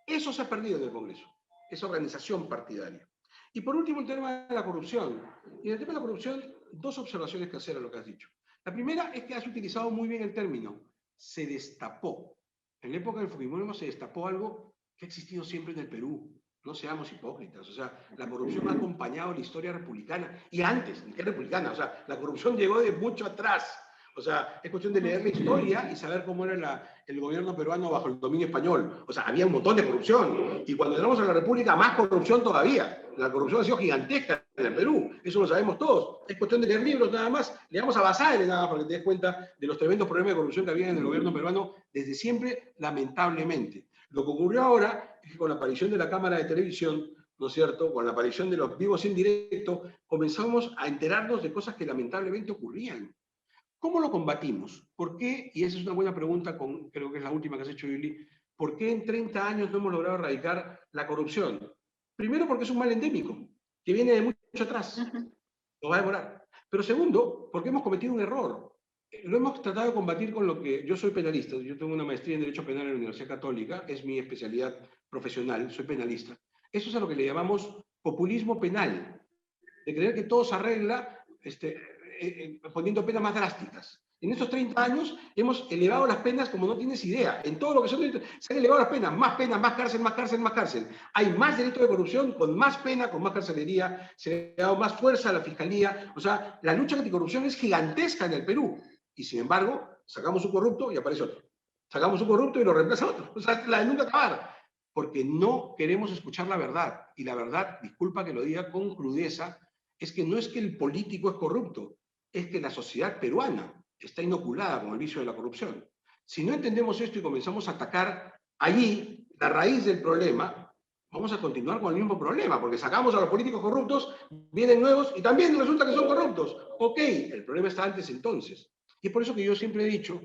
Eso se ha perdido en el Congreso, esa organización partidaria. Y por último, el tema de la corrupción. Y en el tema de la corrupción, 2 observaciones que hacer a lo que has dicho. La primera es que has utilizado muy bien el término, se destapó. En la época del Fujimorismo se destapó algo que ha existido siempre en el Perú. No seamos hipócritas. O sea, la corrupción ha acompañado la historia republicana. Y antes, ¿qué republicana? O sea, la corrupción llegó de mucho atrás. O sea, es cuestión de leer la historia y saber cómo era el gobierno peruano bajo el dominio español. O sea, había un montón de corrupción. Y cuando entramos a la República, más corrupción todavía. La corrupción ha sido gigantesca en el Perú. Eso lo sabemos todos. Es cuestión de leer libros nada más. Leamos a Basadre nada más para que te des cuenta de los tremendos problemas de corrupción que había en el gobierno peruano desde siempre, lamentablemente. Lo que ocurrió ahora es que con la aparición de la cámara de televisión, ¿no es cierto?, con la aparición de los vivos en directo, comenzamos a enterarnos de cosas que lamentablemente ocurrían. ¿Cómo lo combatimos? ¿Por qué? Y esa es una buena pregunta, creo que es la última que has hecho, Yuli. ¿Por qué en 30 años no hemos logrado erradicar la corrupción? Primero, porque es un mal endémico, que viene de mucho atrás. Nos va a demorar. Pero segundo, porque hemos cometido un error. Lo hemos tratado de combatir con lo que... Yo soy penalista, yo tengo una maestría en Derecho Penal en la Universidad Católica, es mi especialidad profesional, soy penalista. Eso es a lo que le llamamos populismo penal, de creer que todo se arregla poniendo penas más drásticas. En estos 30 años hemos elevado las penas como no tienes idea. En todo lo que son delitos, se han elevado las penas, más cárcel, más cárcel, más cárcel. Hay más delitos de corrupción, con más pena, con más carcelería, se le ha dado más fuerza a la fiscalía. O sea, la lucha anticorrupción es gigantesca en el Perú. Y sin embargo, sacamos un corrupto y aparece otro. Sacamos un corrupto y lo reemplaza otro. O sea, la de nunca acabar. Porque no queremos escuchar la verdad. Y la verdad, disculpa que lo diga con crudeza, es que no es que el político es corrupto, es que la sociedad peruana está inoculada con el vicio de la corrupción. Si no entendemos esto y comenzamos a atacar allí la raíz del problema, vamos a continuar con el mismo problema, porque sacamos a los políticos corruptos, vienen nuevos y también resulta que son corruptos. Ok, el problema está antes entonces. Y es por eso que yo siempre he dicho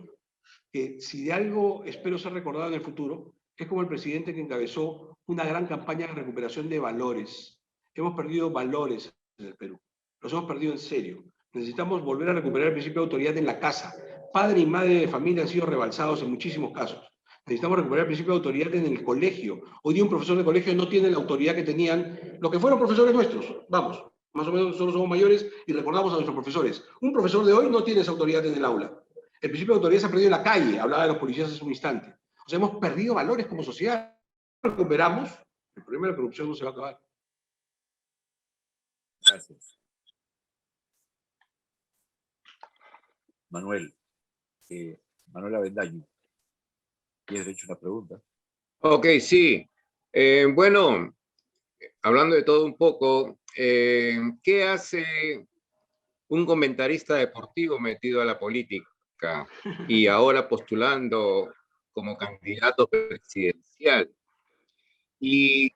que si de algo espero ser recordado en el futuro, es como el presidente que encabezó una gran campaña de recuperación de valores. Hemos perdido valores en el Perú. Los hemos perdido en serio. Necesitamos volver a recuperar el principio de autoridad en la casa. Padre y madre de familia han sido rebalsados en muchísimos casos. Necesitamos recuperar el principio de autoridad en el colegio. Hoy día un profesor de colegio no tiene la autoridad que tenían los que fueron profesores nuestros. Vamos, más o menos nosotros somos mayores y recordamos a nuestros profesores. Un profesor de hoy no tiene esa autoridad en el aula. El principio de autoridad se ha perdido en la calle. Hablaba de los policías hace un instante. O sea, hemos perdido valores como sociedad. Si recuperamos, el problema de la corrupción no se va a acabar. Gracias. Manuel Avendaño, ¿tienes hecho una pregunta? Ok, sí. Bueno, hablando de todo un poco, ¿qué hace un comentarista deportivo metido a la política y ahora postulando como candidato presidencial? Y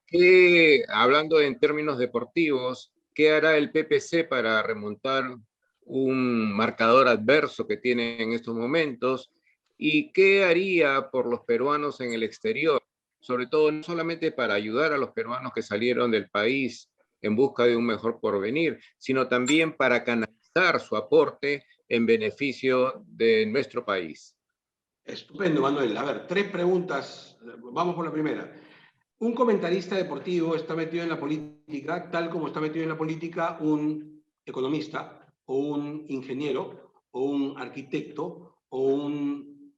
hablando en términos deportivos, ¿qué hará el PPC para remontar un marcador adverso que tiene en estos momentos? ¿Y qué haría por los peruanos en el exterior? Sobre todo, no solamente para ayudar a los peruanos que salieron del país en busca de un mejor porvenir, sino también para canalizar su aporte en beneficio de nuestro país. Estupendo, Manuel. A ver, 3 preguntas. Vamos por la primera. Un comentarista deportivo está metido en la política tal como está metido en la política un economista o un ingeniero o un arquitecto o un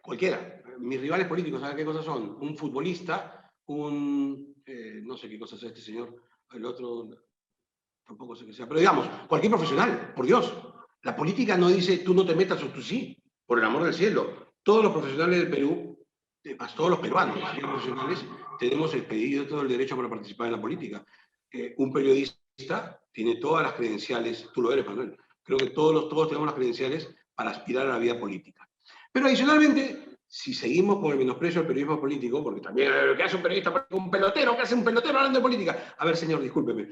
cualquiera. Mis rivales políticos, ¿saben qué cosas son? Un futbolista, no sé qué cosas es este señor, el otro tampoco sé qué sea, pero digamos, cualquier profesional, por Dios. La política no dice tú no te metas o tú sí, por el amor del cielo. Todos los profesionales del Perú, todos los peruanos, los profesionales, tenemos el pedido, todo el derecho para participar en la política. Un periodista tiene todas las credenciales, tú lo eres, Manuel, creo que todos tenemos las credenciales para aspirar a la vida política. Pero adicionalmente, si seguimos con el menosprecio al periodismo político, porque también lo que hace un periodista, un pelotero, ¿qué hace un pelotero hablando de política? A ver, señor, discúlpeme.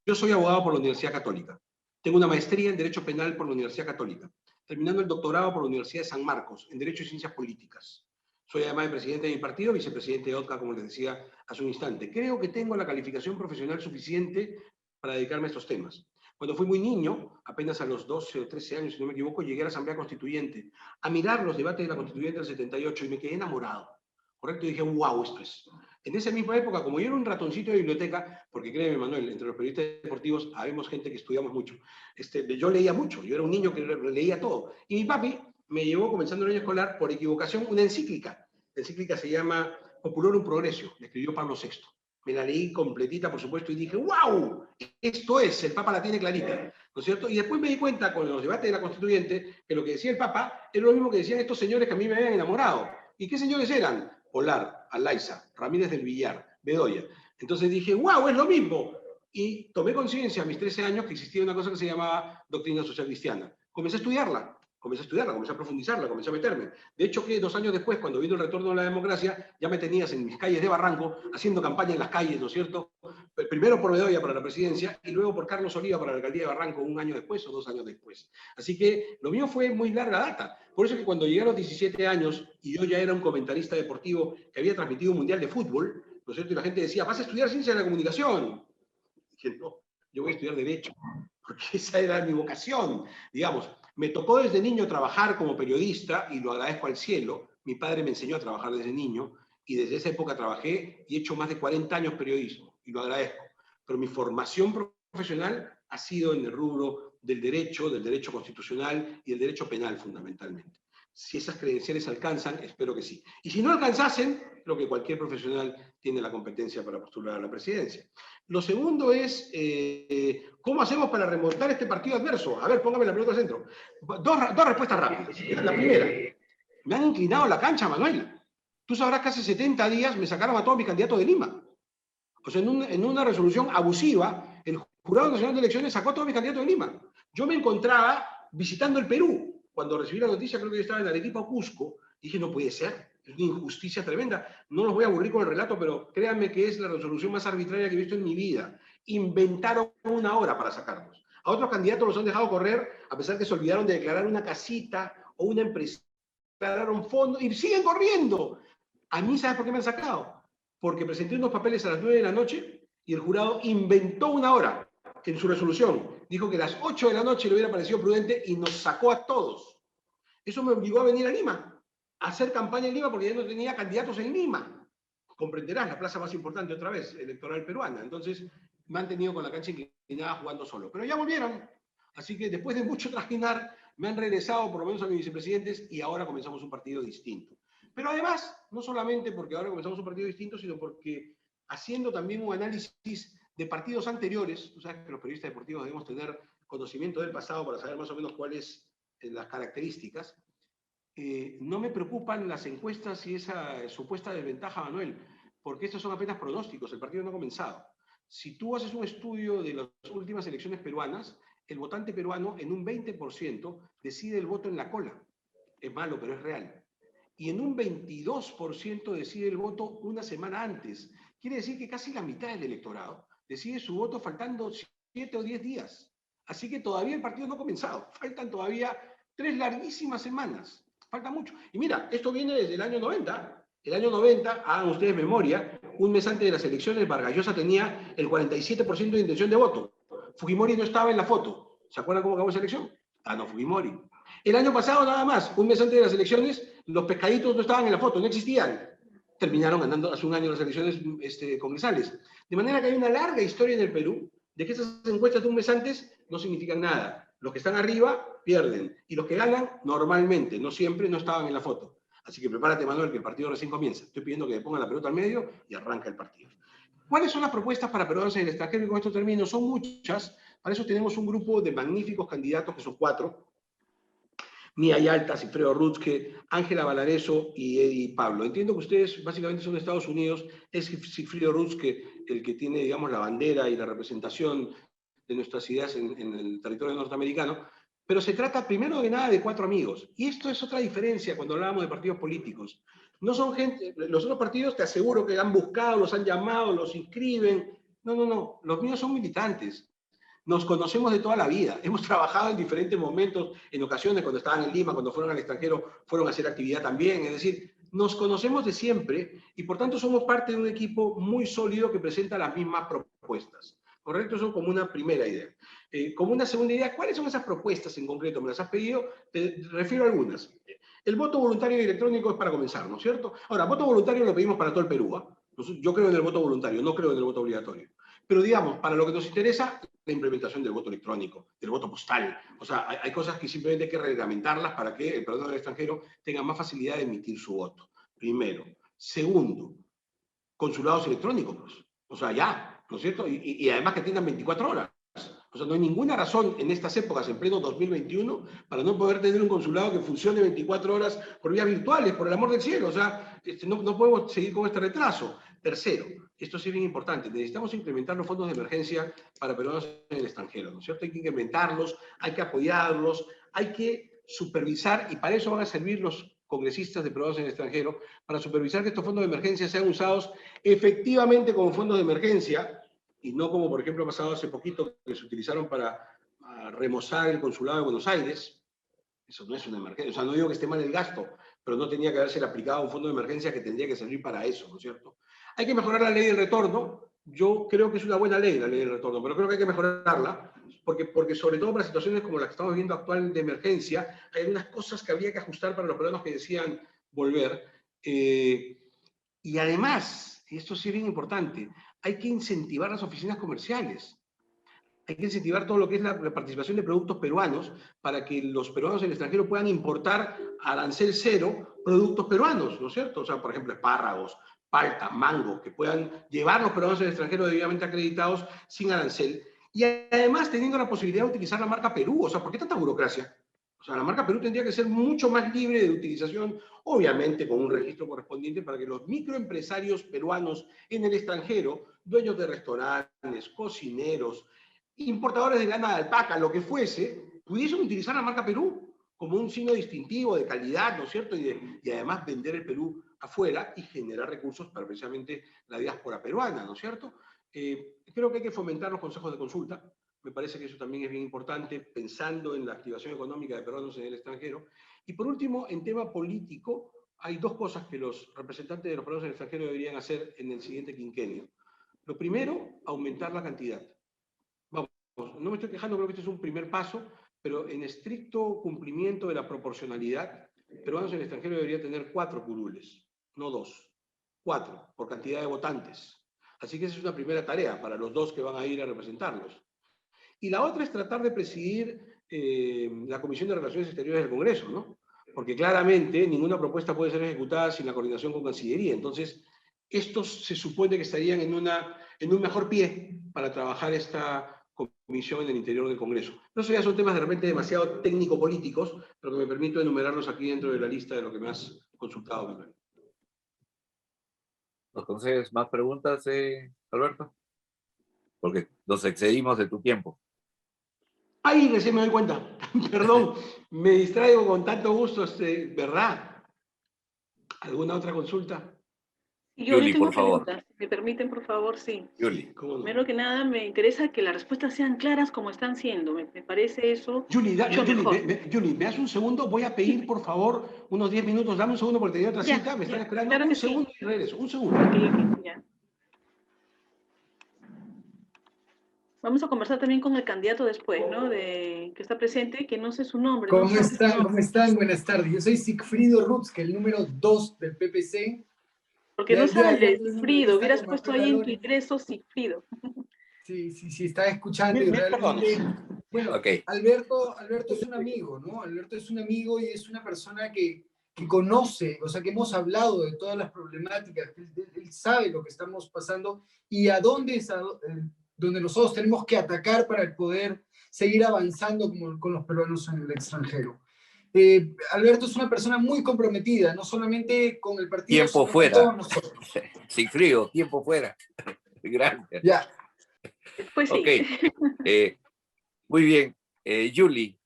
Yo soy abogado por la Universidad Católica. Tengo una maestría en Derecho Penal por la Universidad Católica. Terminando el doctorado por la Universidad de San Marcos, en Derecho y Ciencias Políticas. Soy además el presidente de mi partido, vicepresidente de OTCA, como les decía hace un instante. Creo que tengo la calificación profesional suficiente para dedicarme a estos temas. Cuando fui muy niño, apenas a los 12 o 13 años, si no me equivoco, llegué a la Asamblea Constituyente a mirar los debates de la Constituyente del 78 y me quedé enamorado. ¿Correcto? Y dije, wow, esto es. En esa misma época, como yo era un ratoncito de biblioteca, porque créeme, Manuel, entre los periodistas deportivos habemos gente que estudiamos mucho. Yo leía mucho, yo era un niño que leía todo. Y mi papi me llevó, comenzando el año escolar, por equivocación, una encíclica. La encíclica se llama Populorum Progressio, la escribió Pablo VI. me la leí completita, por supuesto, y dije, ¡wow! Esto es, el Papa la tiene clarita, ¿no es cierto? Y después me di cuenta con los debates de la Constituyente que lo que decía el Papa era lo mismo que decían estos señores que a mí me habían enamorado. ¿Y qué señores eran? Polar, Alaiza, Ramírez del Villar, Bedoya. Entonces dije, ¡wow! Es lo mismo. Y tomé conciencia a mis 13 años que existía una cosa que se llamaba doctrina social cristiana. Comencé a estudiarla, comencé a profundizarla, comencé a meterme. De hecho, que 2 años después, cuando vino el retorno de la democracia, ya me tenías en mis calles de Barranco, haciendo campaña en las calles, ¿no es cierto? Primero por Bedoya para la presidencia y luego por Carlos Oliva para la alcaldía de Barranco 1 año después o 2 años después. Así que lo mío fue muy larga data. Por eso que cuando llegué a los 17 años y yo ya era un comentarista deportivo que había transmitido un mundial de fútbol, ¿no es cierto? Y la gente decía, vas a estudiar ciencia de la comunicación. Y dije, no, yo voy a estudiar Derecho, porque esa era mi vocación. Digamos, me tocó desde niño trabajar como periodista y lo agradezco al cielo. Mi padre me enseñó a trabajar desde niño y desde esa época trabajé y he hecho más de 40 años periodismo y lo agradezco. Pero mi formación profesional ha sido en el rubro del derecho constitucional y el derecho penal fundamentalmente. Si esas credenciales alcanzan, espero que sí. Y si no alcanzasen, creo que cualquier profesional tiene la competencia para postular a la presidencia. Lo segundo es, ¿cómo hacemos para remontar este partido adverso? A ver, póngame la pelota al centro. Dos respuestas rápidas. La primera, me han inclinado la cancha, Manuel. Tú sabrás que hace 70 días me sacaron a todos mis candidatos de Lima. O sea, en una resolución abusiva, el Jurado Nacional de Elecciones sacó a todos mis candidatos de Lima. Yo me encontraba visitando el Perú. Cuando recibí la noticia, creo que yo estaba en Arequipa o Cusco, dije, no puede ser, es una injusticia tremenda. No los voy a aburrir con el relato, pero créanme que es la resolución más arbitraria que he visto en mi vida. Inventaron 1 hora para sacarlos. A otros candidatos los han dejado correr, a pesar que se olvidaron de declarar una casita o una empresa, declararon fondos y siguen corriendo. A mí, ¿sabes por qué me han sacado? Porque presenté unos papeles a las 9 de la noche y el jurado inventó 1 hora en su resolución. Dijo que a las 8 de la noche le hubiera parecido prudente y nos sacó a todos. Eso me obligó a venir a Lima, a hacer campaña en Lima porque ya no tenía candidatos en Lima. Comprenderás, la plaza más importante otra vez, electoral peruana. Entonces me han tenido con la cancha inclinada jugando solo. Pero ya volvieron. Así que después de mucho trajinar, me han regresado por lo menos a mis vicepresidentes y ahora comenzamos un partido distinto. Pero además, no solamente porque ahora comenzamos un partido distinto, sino porque haciendo también un análisis de partidos anteriores, tú sabes que los periodistas deportivos debemos tener conocimiento del pasado para saber más o menos cuáles las características, no me preocupan las encuestas y esa supuesta desventaja, Manuel, porque estos son apenas pronósticos, el partido no ha comenzado. Si tú haces un estudio de las últimas elecciones peruanas, el votante peruano en un 20% decide el voto en la cola. Es malo, pero es real. Y en un 22% decide el voto una semana antes. Quiere decir que casi la mitad del electorado decide su voto faltando 7 o 10 días. Así que todavía el partido no ha comenzado. Faltan todavía 3 larguísimas semanas. Falta mucho. Y mira, esto viene desde el año 90. El año 90, hagan ustedes memoria, un mes antes de las elecciones, Vargas Llosa tenía el 47% de intención de voto. Fujimori no estaba en la foto. ¿Se acuerdan cómo acabó esa elección? Ganó Fujimori. El año pasado, nada más, un mes antes de las elecciones, los pescaditos no estaban en la foto, no existían. Terminaron ganando hace un año las elecciones congresales. De manera que hay una larga historia en el Perú de que esas encuestas de un mes antes no significan nada. Los que están arriba pierden y los que ganan normalmente, no siempre, no estaban en la foto. Así que prepárate, Manuel, que el partido recién comienza. Estoy pidiendo que le pongan la pelota al medio y arranca el partido. ¿Cuáles son las propuestas para peruanos en el extranjero? Y con esto termino. Son muchas. Para eso tenemos un grupo de magníficos candidatos, que son 4. Mía Yalta, Sigfredo Rutzke, Ángela Valareso y Eddie Pablo. Entiendo que ustedes básicamente son de Estados Unidos. Es Sigfredo Rutzke el que tiene, digamos, la bandera y la representación de nuestras ideas en el territorio norteamericano. Pero se trata primero de nada de 4 amigos. Y esto es otra diferencia cuando hablábamos de partidos políticos. No son gente, los otros partidos te aseguro que han buscado, los han llamado, los inscriben. No. Los míos son militantes. Nos conocemos de toda la vida, hemos trabajado en diferentes momentos, en ocasiones cuando estaban en Lima, cuando fueron al extranjero, fueron a hacer actividad también, es decir, nos conocemos de siempre y por tanto somos parte de un equipo muy sólido que presenta las mismas propuestas. ¿Correcto? Eso como una primera idea. Como una segunda idea, ¿cuáles son esas propuestas en concreto? ¿Me las has pedido? Te refiero a algunas. El voto voluntario y electrónico es para comenzar, ¿no es cierto? Ahora, voto voluntario lo pedimos para todo el Perú, ¿eh? Yo creo en el voto voluntario, no creo en el voto obligatorio. Pero digamos, para lo que nos interesa, la implementación del voto electrónico, del voto postal. O sea, hay cosas que simplemente hay que reglamentarlas para que el peruano del extranjero tenga más facilidad de emitir su voto. Primero. Segundo, consulados electrónicos. O sea, ya, ¿no es cierto? Y además que tengan 24 horas. O sea, no hay ninguna razón en estas épocas, en pleno 2021, para no poder tener un consulado que funcione 24 horas por vías virtuales, por el amor del cielo. O sea, no podemos seguir con este retraso. Tercero, esto sí es bien importante, necesitamos implementar los fondos de emergencia para peruanos en el extranjero, ¿no es cierto? Hay que implementarlos, hay que apoyarlos, hay que supervisar, y para eso van a servir los congresistas de peruanos en el extranjero, para supervisar que estos fondos de emergencia sean usados efectivamente como fondos de emergencia, y no como, por ejemplo, ha pasado hace poquito, que se utilizaron para remozar el consulado de Buenos Aires. Eso no es una emergencia. O sea, no digo que esté mal el gasto, pero no tenía que haberse aplicado a un fondo de emergencia que tendría que servir para eso, ¿no es cierto? Hay que mejorar la ley del retorno. Yo creo que es una buena ley, la ley del retorno, pero creo que hay que mejorarla, porque sobre todo para situaciones como las que estamos viviendo actual de emergencia, hay algunas cosas que habría que ajustar para los peruanos que decían volver. Y además, y esto sí es bien importante, hay que incentivar las oficinas comerciales. Hay que incentivar todo lo que es la participación de productos peruanos para que los peruanos en el extranjero puedan importar a arancel cero productos peruanos, ¿no es cierto? O sea, por ejemplo, espárragos, palta, mango, que puedan llevar los peruanos en el extranjero debidamente acreditados sin arancel. Y además teniendo la posibilidad de utilizar la marca Perú. O sea, ¿por qué tanta burocracia? O sea, la marca Perú tendría que ser mucho más libre de utilización, obviamente con un registro correspondiente para que los microempresarios peruanos en el extranjero, dueños de restaurantes, cocineros, importadores de lana de alpaca, lo que fuese, pudiesen utilizar la marca Perú como un signo distintivo de calidad, ¿no es cierto? Y además vender el Perú afuera y generar recursos para precisamente la diáspora peruana, ¿no es cierto? Creo que hay que fomentar los consejos de consulta. Me parece que eso también es bien importante, pensando en la activación económica de peruanos en el extranjero. Y por último, en tema político, hay dos cosas que los representantes de los peruanos en el extranjero deberían hacer en el siguiente quinquenio. Lo primero, aumentar la cantidad. No me estoy quejando, creo que este es un primer paso, pero en estricto cumplimiento de la proporcionalidad, peruanos en el extranjero debería tener 4 curules, no 2, 4, por cantidad de votantes. Así que esa es una primera tarea para los 2 que van a ir a representarlos. Y la otra es tratar de presidir la Comisión de Relaciones Exteriores del Congreso, ¿no? Porque claramente ninguna propuesta puede ser ejecutada sin la coordinación con Cancillería. Entonces, estos se supone que estarían en un mejor pie para trabajar esta comisión en el interior del Congreso. No sé, ya son temas de repente demasiado técnico-políticos, pero que me permito enumerarlos aquí dentro de la lista de lo que me has consultado, Manuel. Entonces, ¿más preguntas, Alberto? Porque nos excedimos de tu tiempo. Ay, recién me doy cuenta. Perdón, me distraigo con tanto gusto, ¿verdad? ¿Alguna otra consulta? Yo Yuli, tengo por favor. preguntas, si me permiten, por favor, sí. Yuli. ¿Cómo no? Primero que nada, me interesa que las respuestas sean claras como están siendo. Me parece eso mucho mejor. Juli, ¿me das un segundo? Voy a pedir, por favor, unos 10 minutos. Dame un segundo porque tenía otra cita. Me están esperando. Claro Un que segundo sí. y regreso. Un segundo. Ok, ya. Vamos a conversar también con el candidato después, ¿no? Que está presente, que no sé su nombre. ¿Cómo no sé están? su nombre, ¿Cómo están? Buenas tardes. Yo soy Sigfrido Rutzke, el número 2 del PPC. porque no El día de ayer sale, tuvimos una Sigfrido. entrevista Hubieras con puesto Manuel ahí en tu Aroni. ingreso Sigfrido. Sí, estaba escuchando y realmente... Bueno, Okay. Alberto es un amigo, ¿no? Alberto es un amigo y es una persona que conoce, o sea, que hemos hablado de todas las problemáticas, él sabe lo que estamos pasando y a dónde es donde nosotros tenemos que atacar para poder seguir avanzando con los peruanos en el extranjero. Alberto es una persona muy comprometida, no solamente con el partido, Tiempo sino fuera. con todos nosotros. Sin frío, tiempo fuera. Gracias. Ya. Después sí. Ok. Muy bien. Yuli,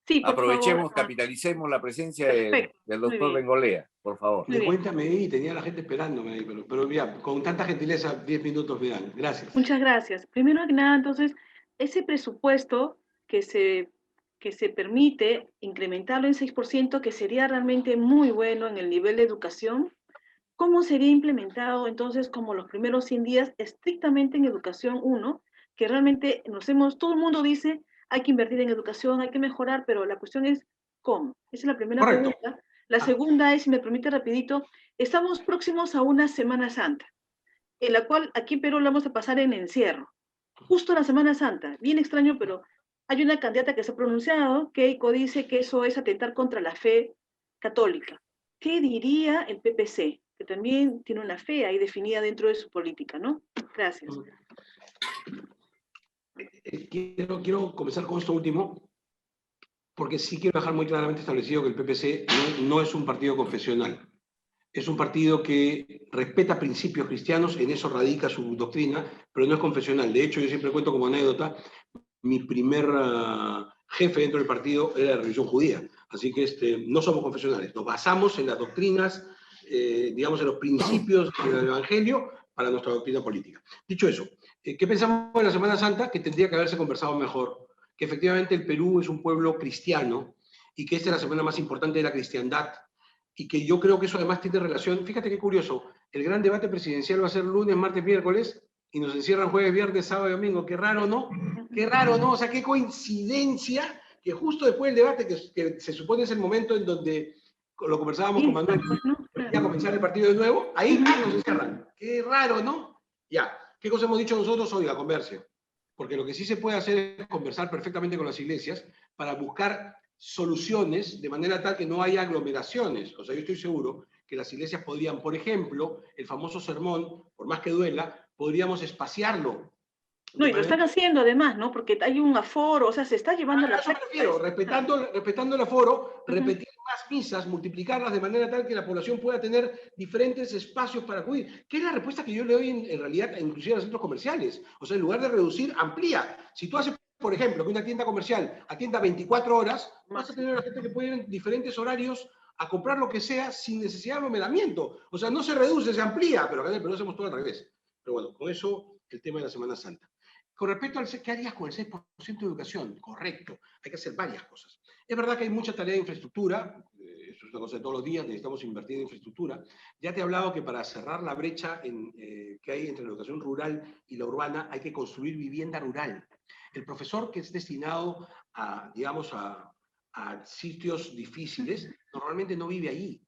Sí, por aprovechemos, favor. capitalicemos la presencia Perfecto, del muy doctor bien. Bengolea, por favor. Muy bien. Cuéntame ahí, tenía la gente esperándome ahí, pero ya, con tanta gentileza, 10 minutos me dan. Gracias. Muchas gracias. Primero que nada, entonces, ese presupuesto que se permite incrementarlo en 6%, que sería realmente muy bueno en el nivel de educación, ¿cómo sería implementado entonces como los primeros 100 días estrictamente en educación 1, que realmente todo el mundo dice, hay que invertir en educación, hay que mejorar, pero la cuestión es, ¿cómo? Esa es la primera Correcto. pregunta. La segunda es, si me permite rapidito, estamos próximos a una Semana Santa, en la cual aquí en Perú la vamos a pasar en encierro. Justo la Semana Santa, bien extraño, pero hay una candidata que se ha pronunciado, Keiko dice que eso es atentar contra la fe católica. ¿Qué diría el PPC? que también tiene una fe ahí definida dentro de su política, ¿no? Gracias. Quiero comenzar con esto último, porque sí quiero dejar muy claramente establecido que el PPC no es un partido confesional. Es un partido que respeta principios cristianos, en eso radica su doctrina, pero no es confesional. De hecho, yo siempre cuento como anécdota, mi primer jefe dentro del partido era de religión judía. Así que no somos confesionales, nos basamos en las doctrinas, digamos, en los principios del Evangelio para nuestra doctrina política. Dicho eso, ¿qué pensamos de la Semana Santa? Que tendría que haberse conversado mejor, que efectivamente el Perú es un pueblo cristiano y que esta es la semana más importante de la cristiandad, y que yo creo que eso además tiene relación. Fíjate qué curioso, el gran debate presidencial va a ser lunes, martes, miércoles, y nos encierran jueves, viernes, sábado y domingo. Qué raro, ¿no? Qué raro, ¿no? O sea, qué coincidencia que justo después del debate, que se supone es el momento en donde lo conversábamos con Manuel, ya comenzar el partido de nuevo, ahí nos encierran. Qué raro, ¿no? Ya, ¿qué cosa hemos dicho nosotros? Oiga, converse. Porque lo que sí se puede hacer es conversar perfectamente con las iglesias para buscar soluciones de manera tal que no haya aglomeraciones. O sea, yo estoy seguro que las iglesias podrían, por ejemplo, el famoso sermón, por más que duela, podríamos espaciarlo. No, y lo están haciendo además, ¿no? Porque hay un aforo, o sea, se está llevando la... Eso me refiero, respetando el aforo, repetir más misas, multiplicarlas de manera tal que la población pueda tener diferentes espacios para acudir. ¿Qué es la respuesta que yo le doy en realidad, inclusive a los centros comerciales? O sea, en lugar de reducir, amplía. Si tú haces, por ejemplo, que una tienda comercial atienda 24 horas, vas a tener a la gente que puede ir en diferentes horarios a comprar lo que sea sin necesidad de aglomeramiento. O sea, no se reduce, se amplía, pero acá en el Perú hacemos todo al revés. Pero bueno, con eso el tema de la Semana Santa. Con respecto al ¿qué harías con el 6% de educación? Correcto, hay que hacer varias cosas. Es verdad que hay mucha tarea de infraestructura, eso es una cosa de todos los días, necesitamos invertir en infraestructura. Ya te he hablado que para cerrar la brecha que hay entre la educación rural y la urbana hay que construir vivienda rural. El profesor que es destinado a, digamos, a sitios difíciles, normalmente no vive allí.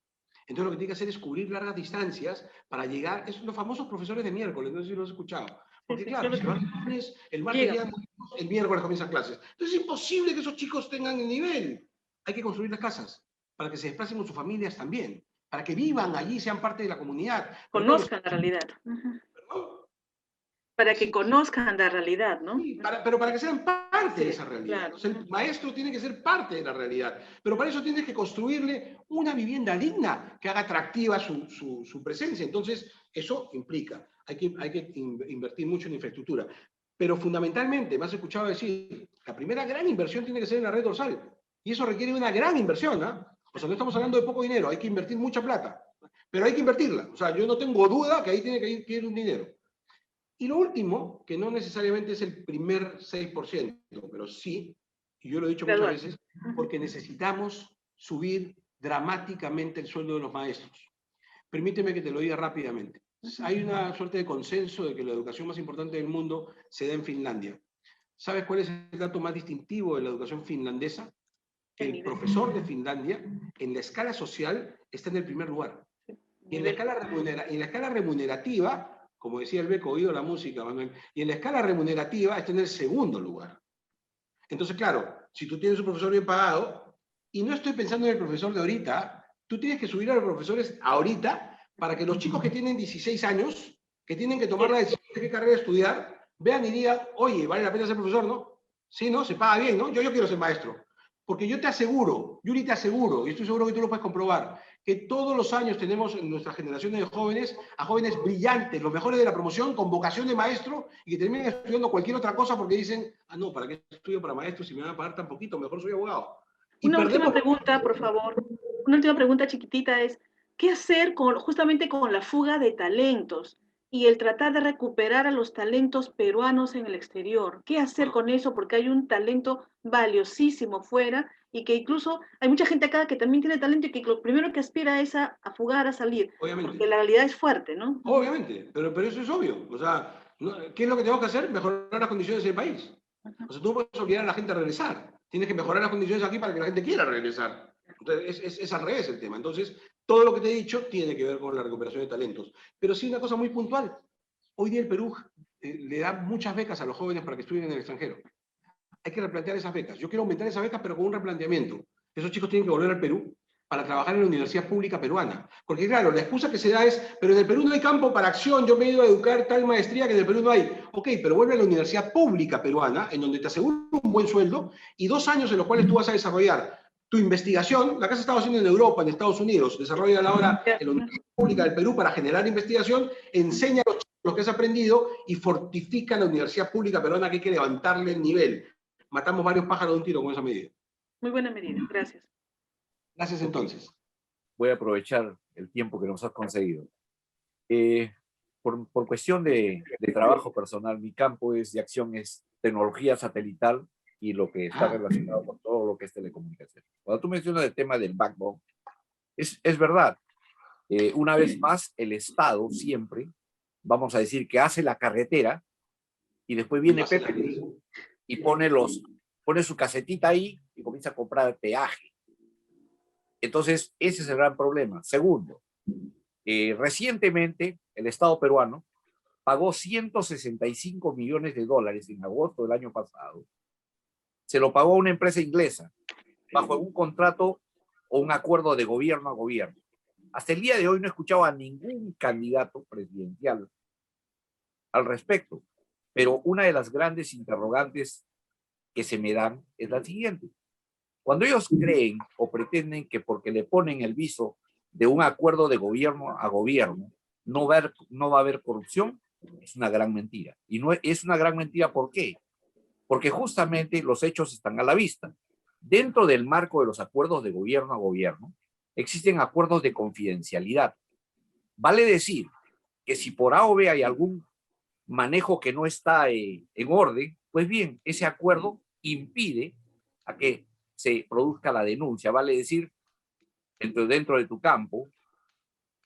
Entonces lo que tiene que hacer es cubrir largas distancias para llegar, es los famosos profesores de miércoles, no sé si lo has escuchado. Porque claro, si van el lunes, el martes llegan, el miércoles comienzan clases. Entonces es imposible que esos chicos tengan el nivel. Hay que construir las casas para que se desplacen con sus familias también, para que vivan allí, sean parte de la comunidad. Conozcan la realidad. Para que conozcan la realidad, ¿no? Sí, pero para que sean parte de esa realidad. Claro. O sea, el maestro tiene que ser parte de la realidad. Pero para eso tienes que construirle una vivienda digna que haga atractiva su presencia. Entonces, eso implica, hay que invertir mucho en infraestructura. Pero fundamentalmente, me has escuchado decir, la primera gran inversión tiene que ser en la red dorsal. Y eso requiere una gran inversión, ¿eh? O sea, no estamos hablando de poco dinero, hay que invertir mucha plata. Pero hay que invertirla. O sea, yo no tengo duda que ahí tiene que ir un dinero. Y lo último, que no necesariamente es el primer 6%, pero sí, y yo lo he dicho muchas veces, porque necesitamos subir dramáticamente el sueldo de los maestros. Permíteme que te lo diga rápidamente. Hay una suerte de consenso de que la educación más importante del mundo se da en Finlandia. ¿Sabes cuál es el dato más distintivo de la educación finlandesa? Que el profesor de Finlandia, en la escala social, está en el primer lugar. Y en la escala remunerativa, como decía el Beco, oído la música, Manuel, y en la escala remunerativa está en el segundo lugar. Entonces, claro, si tú tienes un profesor bien pagado, y no estoy pensando en el profesor de ahorita, tú tienes que subir a los profesores ahorita para que los chicos que tienen 16 años, que tienen que tomar la decisión de qué carrera estudiar, vean y digan, oye, vale la pena ser profesor, ¿no? Sí, ¿no? Se paga bien, ¿no? Yo quiero ser maestro. Porque yo te aseguro, Yuri, te aseguro, y estoy seguro que tú lo puedes comprobar, que todos los años tenemos en nuestras generaciones de jóvenes a jóvenes brillantes, los mejores de la promoción, con vocación de maestro, y que terminan estudiando cualquier otra cosa porque dicen, ah, no, ¿para qué estudio para maestro si me van a pagar tan poquito? Mejor soy abogado. Una última pregunta, por favor. Una última pregunta chiquitita es, ¿qué hacer justamente con la fuga de talentos y el tratar de recuperar a los talentos peruanos en el exterior? ¿Qué hacer con eso? Porque hay un talento valiosísimo fuera y que incluso hay mucha gente acá que también tiene talento y que lo primero que aspira es a fugar, a salir. Obviamente. Porque la realidad es fuerte, ¿no? Obviamente, pero eso es obvio. O sea, ¿qué es lo que tenemos que hacer? Mejorar las condiciones del país. O sea, tú no puedes obligar a la gente a regresar. Tienes que mejorar las condiciones aquí para que la gente quiera regresar. Entonces, es al revés el tema. Entonces, todo lo que te he dicho tiene que ver con la recuperación de talentos. Pero sí una cosa muy puntual. Hoy día el Perú le da muchas becas a los jóvenes para que estudien en el extranjero. Hay que replantear esas becas. Yo quiero aumentar esas becas, pero con un replanteamiento. Esos chicos tienen que volver al Perú para trabajar en la universidad pública peruana. Porque claro, la excusa que se da es, pero en el Perú no hay campo para acción, yo me he ido a educar tal maestría que en el Perú no hay. Ok, pero vuelve a la universidad pública peruana, en donde te aseguro un buen sueldo y 2 años en los cuales tú vas a desarrollar tu investigación, la que has estado haciendo en Europa, en Estados Unidos, desarrolla ahora en la Universidad Pública del Perú para generar investigación, enseña a los chicos lo que has aprendido y fortifica la Universidad Pública Peruana, que hay que levantarle el nivel. Matamos varios pájaros de un tiro con esa medida. Muy buena medida, gracias. Gracias entonces. Voy a aprovechar el tiempo que nos has concedido. Por cuestión de trabajo personal, mi campo de acción es tecnología satelital y lo que está relacionado con todo lo que es telecomunicación. Cuando tú mencionas el tema del backbone, es verdad. Una vez más, el Estado siempre, vamos a decir, que hace la carretera y después viene Pepe y pone su casetita ahí y comienza a comprar el peaje. Entonces, ese es el gran problema. Segundo, recientemente el Estado peruano pagó 165 millones de dólares en agosto del año pasado. Se lo pagó a una empresa inglesa bajo un contrato o un acuerdo de gobierno a gobierno. Hasta el día de hoy no he escuchado a ningún candidato presidencial al respecto. Pero una de las grandes interrogantes que se me dan es la siguiente. Cuando ellos creen o pretenden que porque le ponen el viso de un acuerdo de gobierno a gobierno no va a haber corrupción, es una gran mentira. Y no es una gran mentira, ¿por qué? Porque justamente los hechos están a la vista. Dentro del marco de los acuerdos de gobierno a gobierno, existen acuerdos de confidencialidad. Vale decir que si por A o B hay algún manejo que no está en orden, pues bien, ese acuerdo impide a que se produzca la denuncia. Vale decir, dentro de tu campo,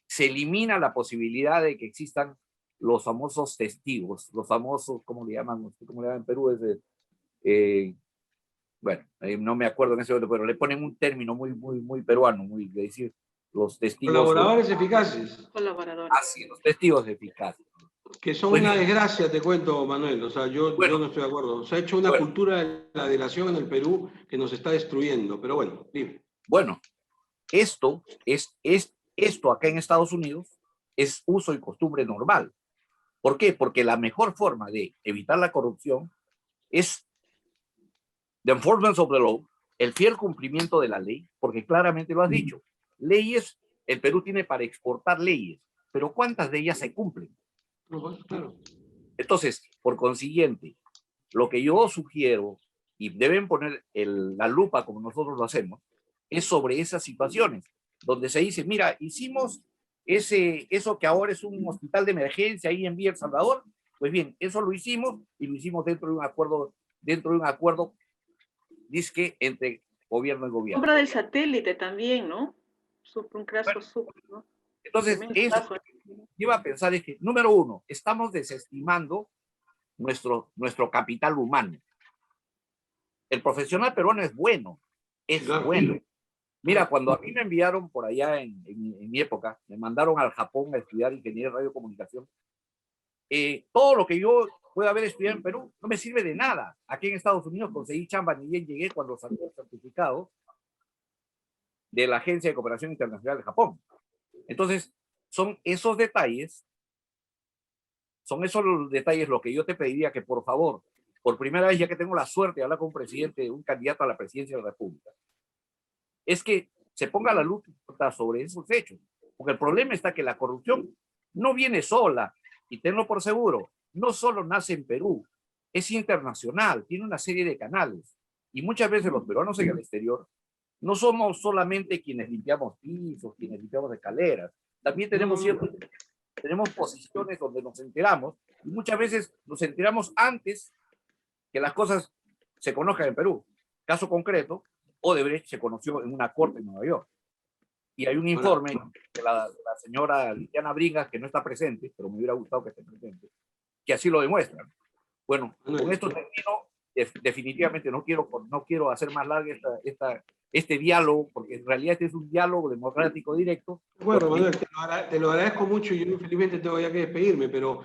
se elimina la posibilidad de que existan los famosos testigos, los famosos, ¿cómo le llaman en Perú? No me acuerdo en ese momento, pero le ponen un término muy peruano, muy de decir, los testigos. Colaboradores eficaces. Colaboradores. Así, los testigos eficaces. Que son una desgracia, te cuento, Manuel. O sea, yo no estoy de acuerdo. Se ha hecho una cultura de la delación en el Perú que nos está destruyendo. Pero bueno, dime. Bueno, esto acá en Estados Unidos es uso y costumbre normal. ¿Por qué? Porque la mejor forma de evitar la corrupción es the enforcement of the law, el fiel cumplimiento de la ley, porque claramente lo has dicho. Leyes, el Perú tiene para exportar leyes, pero ¿cuántas de ellas se cumplen? Claro. Entonces, por consiguiente, lo que yo sugiero, y deben poner la lupa como nosotros lo hacemos, es sobre esas situaciones, donde se dice, mira, hicimos eso que ahora es un hospital de emergencia ahí en Villa El Salvador, pues bien, eso lo hicimos y lo hicimos dentro de un acuerdo, dizque entre gobierno y gobierno. Obra del satélite también, ¿no? Un caso súper, ¿no? Entonces, eso lleva a pensar es que, número uno, estamos desestimando nuestro capital humano. El profesional peruano es bueno, bueno. Mira, cuando a mí me enviaron por allá en mi época, me mandaron al Japón a estudiar ingeniería de radiocomunicación, todo lo que yo pueda haber estudiado en Perú no me sirve de nada. Aquí en Estados Unidos conseguí chamba, ni bien llegué cuando salió el certificado de la Agencia de Cooperación Internacional de Japón. Entonces, son esos detalles lo que yo te pediría que, por favor, por primera vez, ya que tengo la suerte de hablar con un candidato a la presidencia de la República, es que se ponga la luz sobre esos hechos. Porque el problema está que la corrupción no viene sola, y tenlo por seguro, no solo nace en Perú, es internacional, tiene una serie de canales. Y muchas veces los peruanos en el exterior no somos solamente quienes limpiamos pisos, quienes limpiamos escaleras. También tenemos posiciones donde nos enteramos, y muchas veces nos enteramos antes que las cosas se conozcan en Perú. Caso concreto, Odebrecht se conoció en una corte en Nueva York. Y hay un informe de la señora Liliana Bringas, que no está presente, pero me hubiera gustado que esté presente, que así lo demuestran. Bueno, con esto termino. Definitivamente no quiero hacer más largo este diálogo, porque en realidad este es un diálogo democrático directo. Bueno, Manuel, te lo agradezco mucho y yo infelizmente tengo ya que despedirme, pero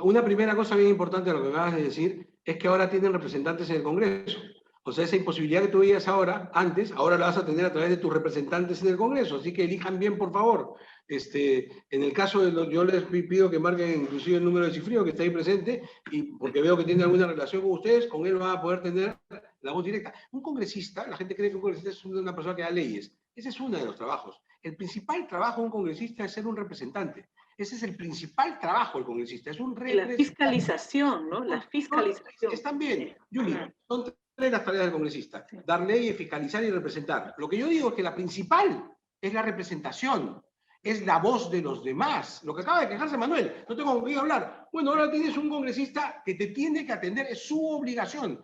una primera cosa bien importante de lo que acabas de decir es que ahora tienen representantes en el Congreso. O sea, esa imposibilidad que tú veías ahora la vas a tener a través de tus representantes en el Congreso, así que elijan bien, por favor. En el caso de yo les pido que marquen inclusive el número de Cifrino que está ahí presente, y porque veo que tiene alguna relación con ustedes, con él va a poder tener la voz directa. Un congresista, la gente cree que un congresista es una persona que da leyes. Ese es uno de los trabajos. El principal trabajo de un congresista es ser un representante. Ese es el principal trabajo del congresista, es un representante. La fiscalización, ¿no? La fiscalización. Están bien, Yuli, son tres las tareas del congresista: dar leyes, fiscalizar y representar. Lo que yo digo es que la principal es la representación, es la voz de los demás. Lo que acaba de quejarse Manuel, no tengo con quién hablar. Bueno, ahora tienes un congresista que te tiene que atender, es su obligación,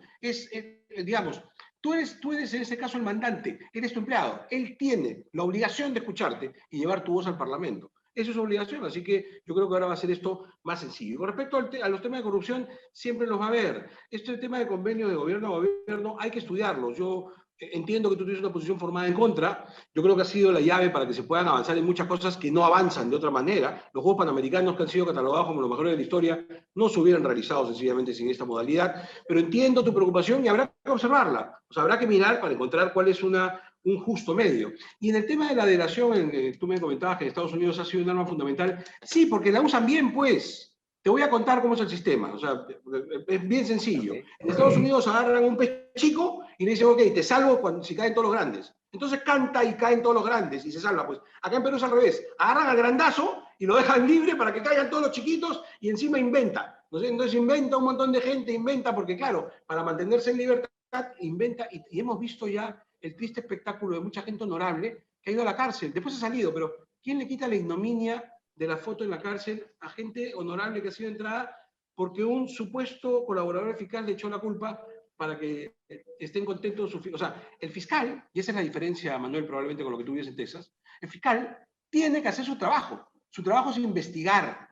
digamos, tú eres en ese caso el mandante, eres tu empleado, él tiene la obligación de escucharte y llevar tu voz al Parlamento. Eso es su obligación, así que yo creo que ahora va a ser esto más sencillo. Y con respecto a los temas de corrupción, siempre los va a haber. Este tema de convenio de gobierno a gobierno hay que estudiarlos. Yo entiendo que tú tienes una posición formada en contra. Yo creo que ha sido la llave para que se puedan avanzar en muchas cosas que no avanzan de otra manera. Los Juegos Panamericanos, que han sido catalogados como los mejores de la historia, no se hubieran realizado sencillamente sin esta modalidad. Pero entiendo tu preocupación y habrá que observarla. O sea, habrá que mirar para encontrar cuál es un justo medio. Y en el tema de la delación, tú me comentabas que en Estados Unidos ha sido un arma fundamental. Sí, porque la usan bien, pues. Te voy a contar cómo es el sistema. O sea, es bien sencillo. En Estados Unidos agarran un pez chico y le dicen, ok, te salvo si caen todos los grandes. Entonces canta y caen todos los grandes y se salva. Pues acá en Perú es al revés. Agarran al grandazo y lo dejan libre para que caigan todos los chiquitos y encima inventa. Entonces inventa un montón de gente, inventa porque, claro, para mantenerse en libertad, inventa. Y hemos visto ya el triste espectáculo de mucha gente honorable que ha ido a la cárcel. Después ha salido, pero ¿quién le quita la ignominia de la foto en la cárcel a gente honorable que ha sido entrada porque un supuesto colaborador fiscal le echó la culpa para que estén contentos sus... O sea, el fiscal, y esa es la diferencia, Manuel, probablemente con lo que tú vives en Texas, el fiscal tiene que hacer su trabajo. Su trabajo es investigar.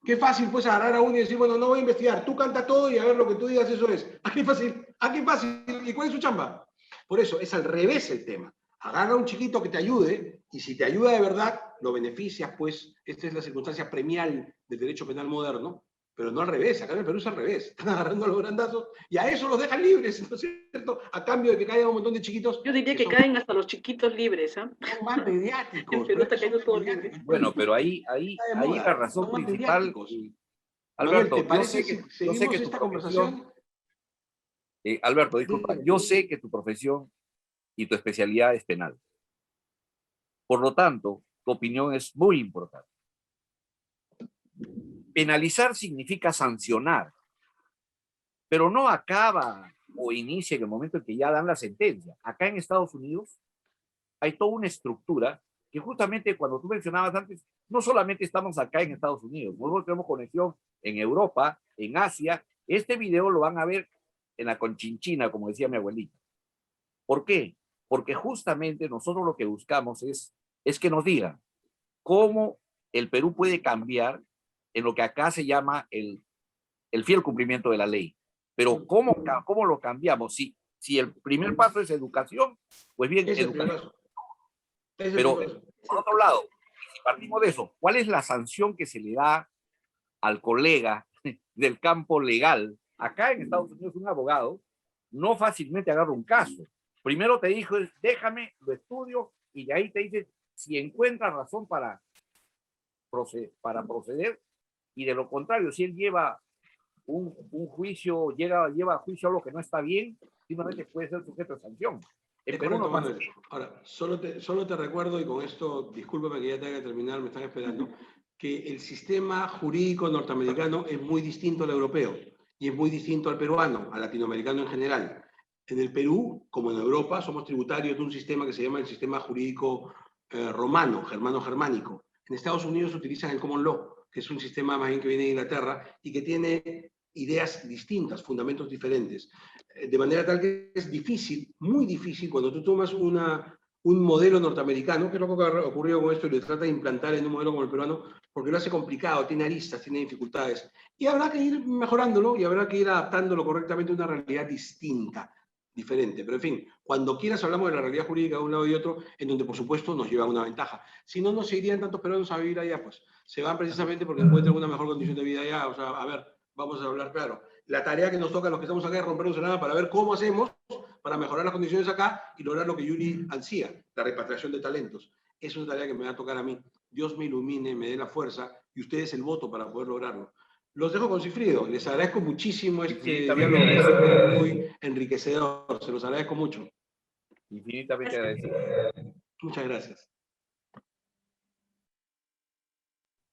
Qué fácil pues agarrar a uno y decir, bueno, no voy a investigar, tú canta todo y a ver lo que tú digas, eso es. Aquí fácil, aquí fácil. ¿Y cuál es su chamba? Por eso, es al revés el tema. Agarra a un chiquito que te ayude, y si te ayuda de verdad, lo beneficias, pues, esta es la circunstancia premial del derecho penal moderno, pero no al revés. Acá en el Perú es al revés. Están agarrando a los grandazos y a eso los dejan libres, ¿no es cierto? A cambio de que caigan un montón de chiquitos. Yo diría que caen hasta los chiquitos libres, ¿eh? Son más mediáticos. En Perú está cayendo todo libre. Bueno, pero ahí la razón principal, Alberto, yo sé que tu profesión, Alberto, disculpa, yo sé que tu profesión y tu especialidad es penal. Por lo tanto, tu opinión es muy importante. Penalizar significa sancionar, pero no acaba o inicia en el momento en que ya dan la sentencia. Acá en Estados Unidos hay toda una estructura que justamente cuando tú mencionabas antes, no solamente estamos acá en Estados Unidos, nosotros tenemos conexión en Europa, en Asia. Este video lo van a ver en la Conchinchina, como decía mi abuelita. ¿Por qué? Porque justamente nosotros lo que buscamos es que nos digan cómo el Perú puede cambiar en lo que acá se llama el fiel cumplimiento de la ley. Pero ¿cómo lo cambiamos? Si el primer paso es educación, pues bien, educación. Pero, por otro lado, si partimos de eso, ¿cuál es la sanción que se le da al colega del campo legal? Acá en Estados Unidos un abogado no fácilmente agarra un caso. Primero te dijo, déjame, lo estudio, y de ahí te dice si encuentra razón para proceder, y de lo contrario, si él lleva un juicio, lleva a juicio algo que no está bien, simplemente puede ser sujeto de sanción. En Perú no pasa. Ahora, solo te recuerdo, y con esto, discúlpame que ya tenga que terminar, me están esperando, que el sistema jurídico norteamericano es muy distinto al europeo, y es muy distinto al peruano, al latinoamericano en general. En el Perú, como en Europa, somos tributarios de un sistema que se llama el sistema jurídico romano, germano-germánico. En Estados Unidos utilizan el common law, que es un sistema más bien que viene de Inglaterra y que tiene ideas distintas, fundamentos diferentes. De manera tal que es difícil, muy difícil, cuando tú tomas un modelo norteamericano, que es lo que ha ocurrido con esto, y lo trata de implantar en un modelo como el peruano, porque lo hace complicado, tiene aristas, tiene dificultades. Y habrá que ir mejorándolo y habrá que ir adaptándolo correctamente a una realidad distinta, diferente. Pero en fin, cuando quieras hablamos de la realidad jurídica de un lado y otro, en donde por supuesto nos lleva una ventaja. Si no, no se irían tantos peruanos a vivir allá, pues se van precisamente porque encuentran una mejor condición de vida allá. O sea, a ver, vamos a hablar claro. La tarea que nos toca a los que estamos acá es rompernos en nada para ver cómo hacemos para mejorar las condiciones acá y lograr lo que Yuri ansía, la repatriación de talentos. Es una tarea que me va a tocar a mí. Dios me ilumine, me dé la fuerza y ustedes el voto para poder lograrlo. Los dejo con Cifrido. Les agradezco muchísimo este diálogo muy enriquecedor. Se los agradezco mucho. Infinitamente agradecido. Muchas gracias.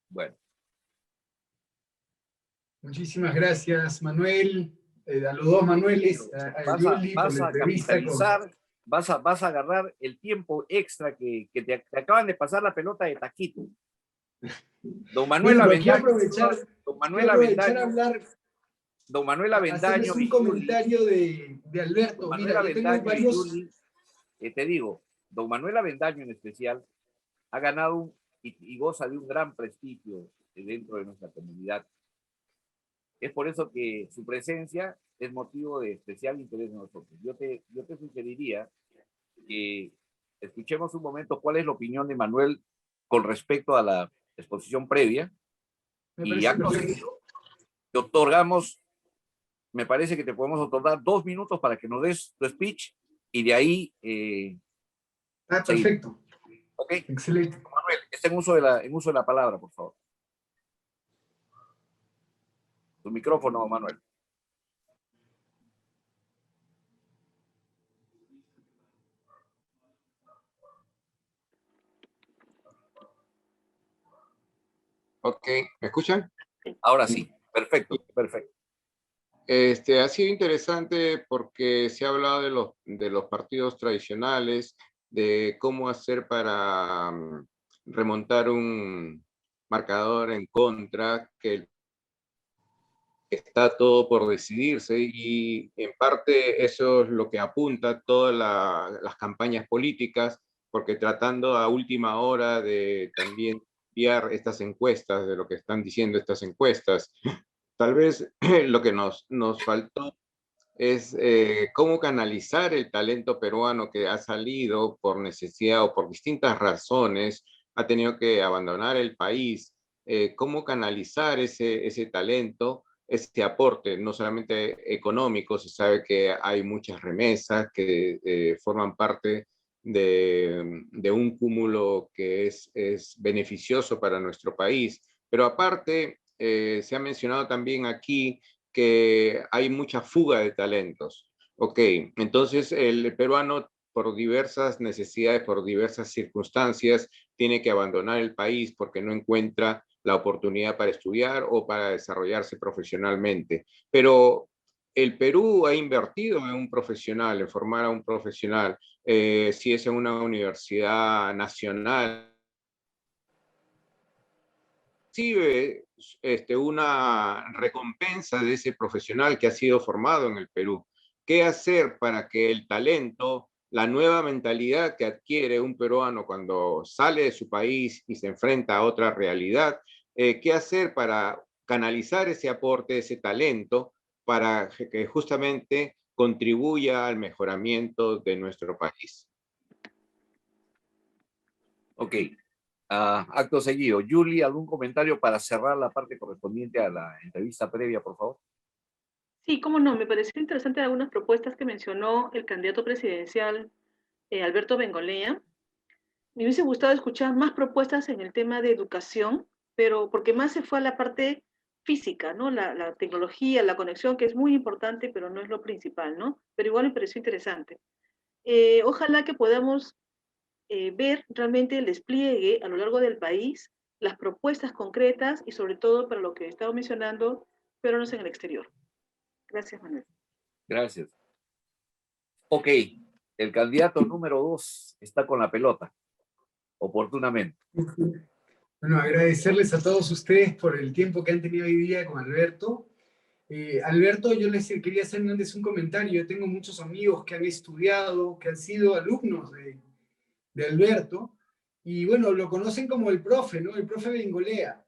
Bueno. Muchísimas gracias, Manuel. A los dos Manueles, a Yuli por la entrevista. Vas a agarrar el tiempo extra que te acaban de pasar la pelota de taquito. Don Manuel Avendaño. Don Manuel Avendaño. Un comentario de Alberto. Mira, yo tengo varios... te digo, don Manuel Avendaño en especial ha ganado y goza de un gran prestigio dentro de nuestra comunidad. Es por eso que su presencia es motivo de especial interés de nosotros. Yo te sugeriría que escuchemos un momento cuál es la opinión de Manuel con respecto a la exposición previa. Y ya te otorgamos, me parece que te podemos otorgar 2 minutos para que nos des tu speech y de ahí... perfecto. Ok. Excelente. Manuel, está en uso de la palabra, por favor. Tu micrófono, Manuel. Ok, ¿me escuchan? Ahora sí, perfecto, perfecto. Ha sido interesante porque se ha hablado de los partidos tradicionales, de cómo hacer para remontar un marcador en contra, que está todo por decidirse, y en parte eso es lo que apunta todas las campañas políticas, porque tratando a última hora de también enviar estas encuestas, de lo que están diciendo estas encuestas, tal vez lo que nos faltó es cómo canalizar el talento peruano que ha salido por necesidad o por distintas razones, ha tenido que abandonar el país, cómo canalizar ese talento, ese aporte, no solamente económico. Se sabe que hay muchas remesas que forman parte de un cúmulo que es beneficioso para nuestro país, pero aparte se ha mencionado también aquí que hay mucha fuga de talentos. Ok, entonces el peruano por diversas necesidades, por diversas circunstancias, tiene que abandonar el país porque no encuentra la oportunidad para estudiar o para desarrollarse profesionalmente. Pero el Perú ha invertido en un profesional, en formar a un profesional, si es en una universidad nacional, recibe una recompensa de ese profesional que ha sido formado en el Perú. ¿Qué hacer para que el talento, la nueva mentalidad que adquiere un peruano cuando sale de su país y se enfrenta a otra realidad, qué hacer para canalizar ese aporte, ese talento, para que justamente contribuya al mejoramiento de nuestro país? Ok. Acto seguido. Yuli, ¿algún comentario para cerrar la parte correspondiente a la entrevista previa, por favor? Sí, cómo no, me pareció interesante algunas propuestas que mencionó el candidato presidencial Alberto Bengolea. Me hubiese gustado escuchar más propuestas en el tema de educación, pero porque más se fue a la parte física, ¿no? La tecnología, la conexión, que es muy importante, pero no es lo principal, ¿no? Pero igual me pareció interesante. Ojalá que podamos ver realmente el despliegue a lo largo del país, las propuestas concretas y sobre todo para lo que he estado mencionando, peruanos en el exterior. Gracias, Manuel. Gracias. Ok, el candidato número 2 está con la pelota, oportunamente. Bueno, agradecerles a todos ustedes por el tiempo que han tenido hoy día con Alberto. Alberto, yo les quería hacer antes un comentario. Yo tengo muchos amigos que han estudiado, que han sido alumnos de Alberto, y bueno, lo conocen como el profe, ¿no? El profe Bengolea.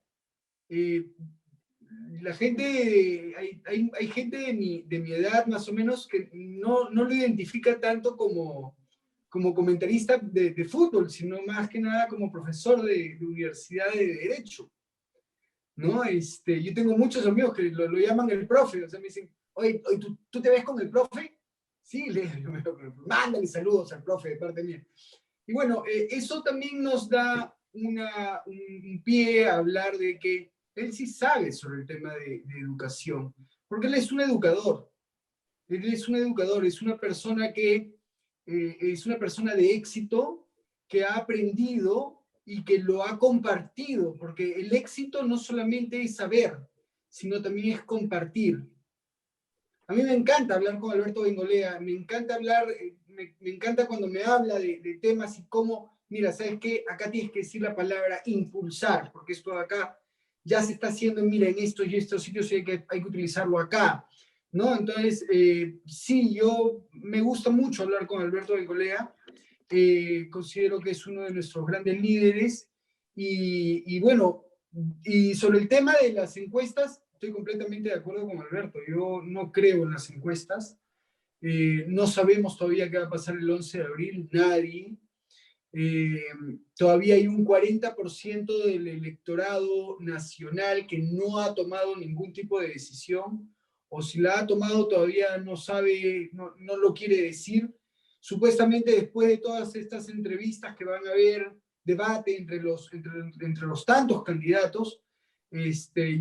La gente, hay gente de mi edad más o menos que no lo identifica tanto como comentarista de fútbol, sino más que nada como profesor de universidad de Derecho, ¿no? Yo tengo muchos amigos que lo llaman el profe, o sea, me dicen, oye, ¿tú te ves con el profe? Sí, mándale saludos al profe de parte mía. Y bueno, eso también nos da un pie a hablar de que él sí sabe sobre el tema de educación, porque él es un educador. Él es un educador, es una persona que es una persona de éxito que ha aprendido y que lo ha compartido, porque el éxito no solamente es saber, sino también es compartir. A mí me encanta hablar con Alberto Bengolea, me encanta hablar, me encanta cuando me habla de temas y cómo, mira, ¿sabes qué? Acá tienes que decir la palabra impulsar, porque esto de acá ya se está haciendo, mira, en estos y estos sitios y hay que utilizarlo acá, ¿no? Entonces, sí, yo me gusta mucho hablar con Alberto Bengolea, considero que es uno de nuestros grandes líderes y bueno, y sobre el tema de las encuestas, estoy completamente de acuerdo con Alberto. Yo no creo en las encuestas. No sabemos todavía qué va a pasar el 11 de abril, nadie. Todavía hay un 40% del electorado nacional que no ha tomado ningún tipo de decisión, o si la ha tomado todavía no sabe, no lo quiere decir. Supuestamente después de todas estas entrevistas que van a haber, debate entre los tantos candidatos,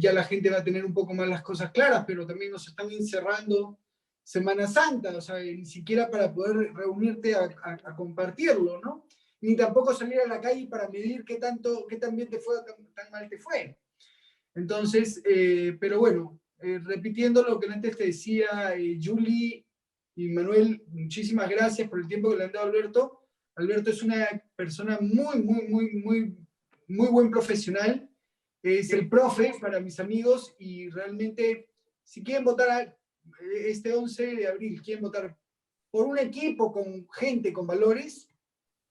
ya la gente va a tener un poco más las cosas claras, pero también nos están encerrando Semana Santa, o sea, ni siquiera para poder reunirte a compartirlo, ¿no? Ni tampoco salir a la calle para medir qué tan bien te fue o tan mal te fue. Entonces, pero bueno, repitiendo lo que antes te decía Julie y Manuel, muchísimas gracias por el tiempo que le han dado a Alberto. Alberto es una persona muy buen profesional. Es el profe para mis amigos y realmente, si quieren votar este 11 de abril, quieren votar por un equipo con gente con valores,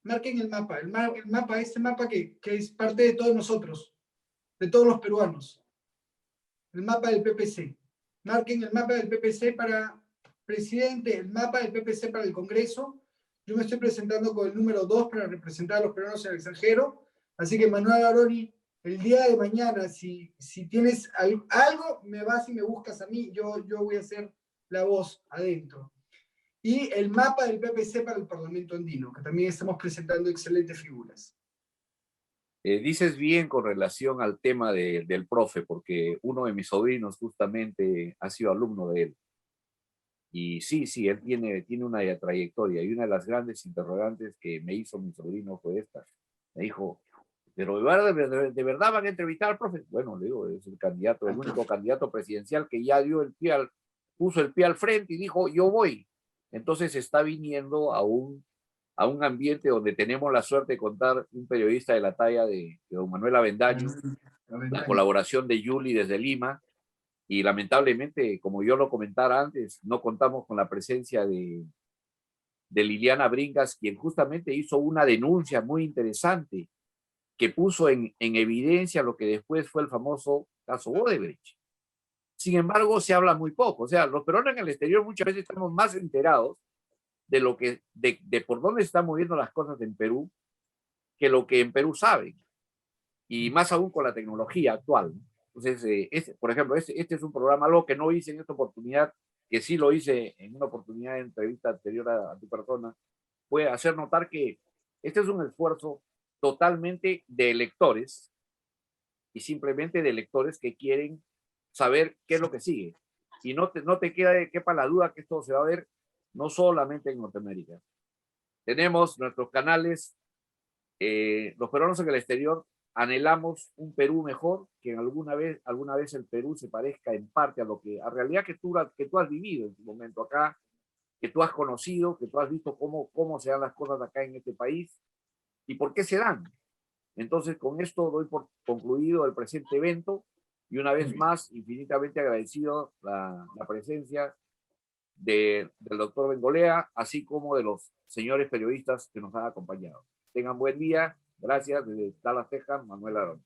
marquen el mapa, este mapa que es parte de todos nosotros, de todos los peruanos. El mapa del PPC. Marquen el mapa del PPC para presidente, el mapa del PPC para el Congreso. Yo me estoy presentando con el número 2 para representar a los peruanos en el extranjero. Así que Manuel Aroni, el día de mañana, si tienes algo, me vas y me buscas a mí, yo voy a ser la voz adentro. Y el mapa del PPC para el Parlamento Andino, que también estamos presentando excelentes figuras. Dices bien con relación al tema del profe, porque uno de mis sobrinos justamente ha sido alumno de él. Y sí, él tiene una trayectoria, y una de las grandes interrogantes que me hizo mi sobrino fue esta. Me dijo, ¿pero de verdad van a entrevistar al profe? Bueno, le digo, es el único candidato presidencial que ya puso el pie al frente y dijo, yo voy. Entonces está viniendo a un ambiente donde tenemos la suerte de contar un periodista de la talla de don Manuel Avendaño, la colaboración de Julie desde Lima, y lamentablemente, como yo lo comentara antes, no contamos con la presencia de Liliana Bringas, quien justamente hizo una denuncia muy interesante que puso en evidencia lo que después fue el famoso caso Odebrecht. Sin embargo, se habla muy poco. O sea, los peruanos en el exterior muchas veces estamos más enterados de por dónde se están moviendo las cosas en Perú que lo que en Perú saben. Y más aún con la tecnología actual. Entonces, por ejemplo, este es un programa, algo que no hice en esta oportunidad, que sí lo hice en una oportunidad de entrevista anterior a tu persona, fue hacer notar que este es un esfuerzo totalmente de electores y simplemente de electores que quieren saber qué es lo que sigue. Y no te quepa la duda que esto se va a ver no solamente en Norteamérica. Tenemos nuestros canales, los peruanos en el exterior anhelamos un Perú mejor, que alguna vez el Perú se parezca en parte a realidad que tú has vivido en tu momento acá, que tú has conocido, que tú has visto cómo se dan las cosas acá en este país y por qué se dan. Entonces, con esto doy por concluido el presente evento y una vez más, infinitamente agradecido la presencia del doctor Bengolea, así como de los señores periodistas que nos han acompañado. Tengan buen día. Gracias. Desde Dallas, Texas, Manuel Arón.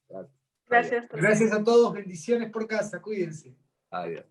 Gracias. Gracias a todos. Bendiciones por casa. Cuídense. Adiós.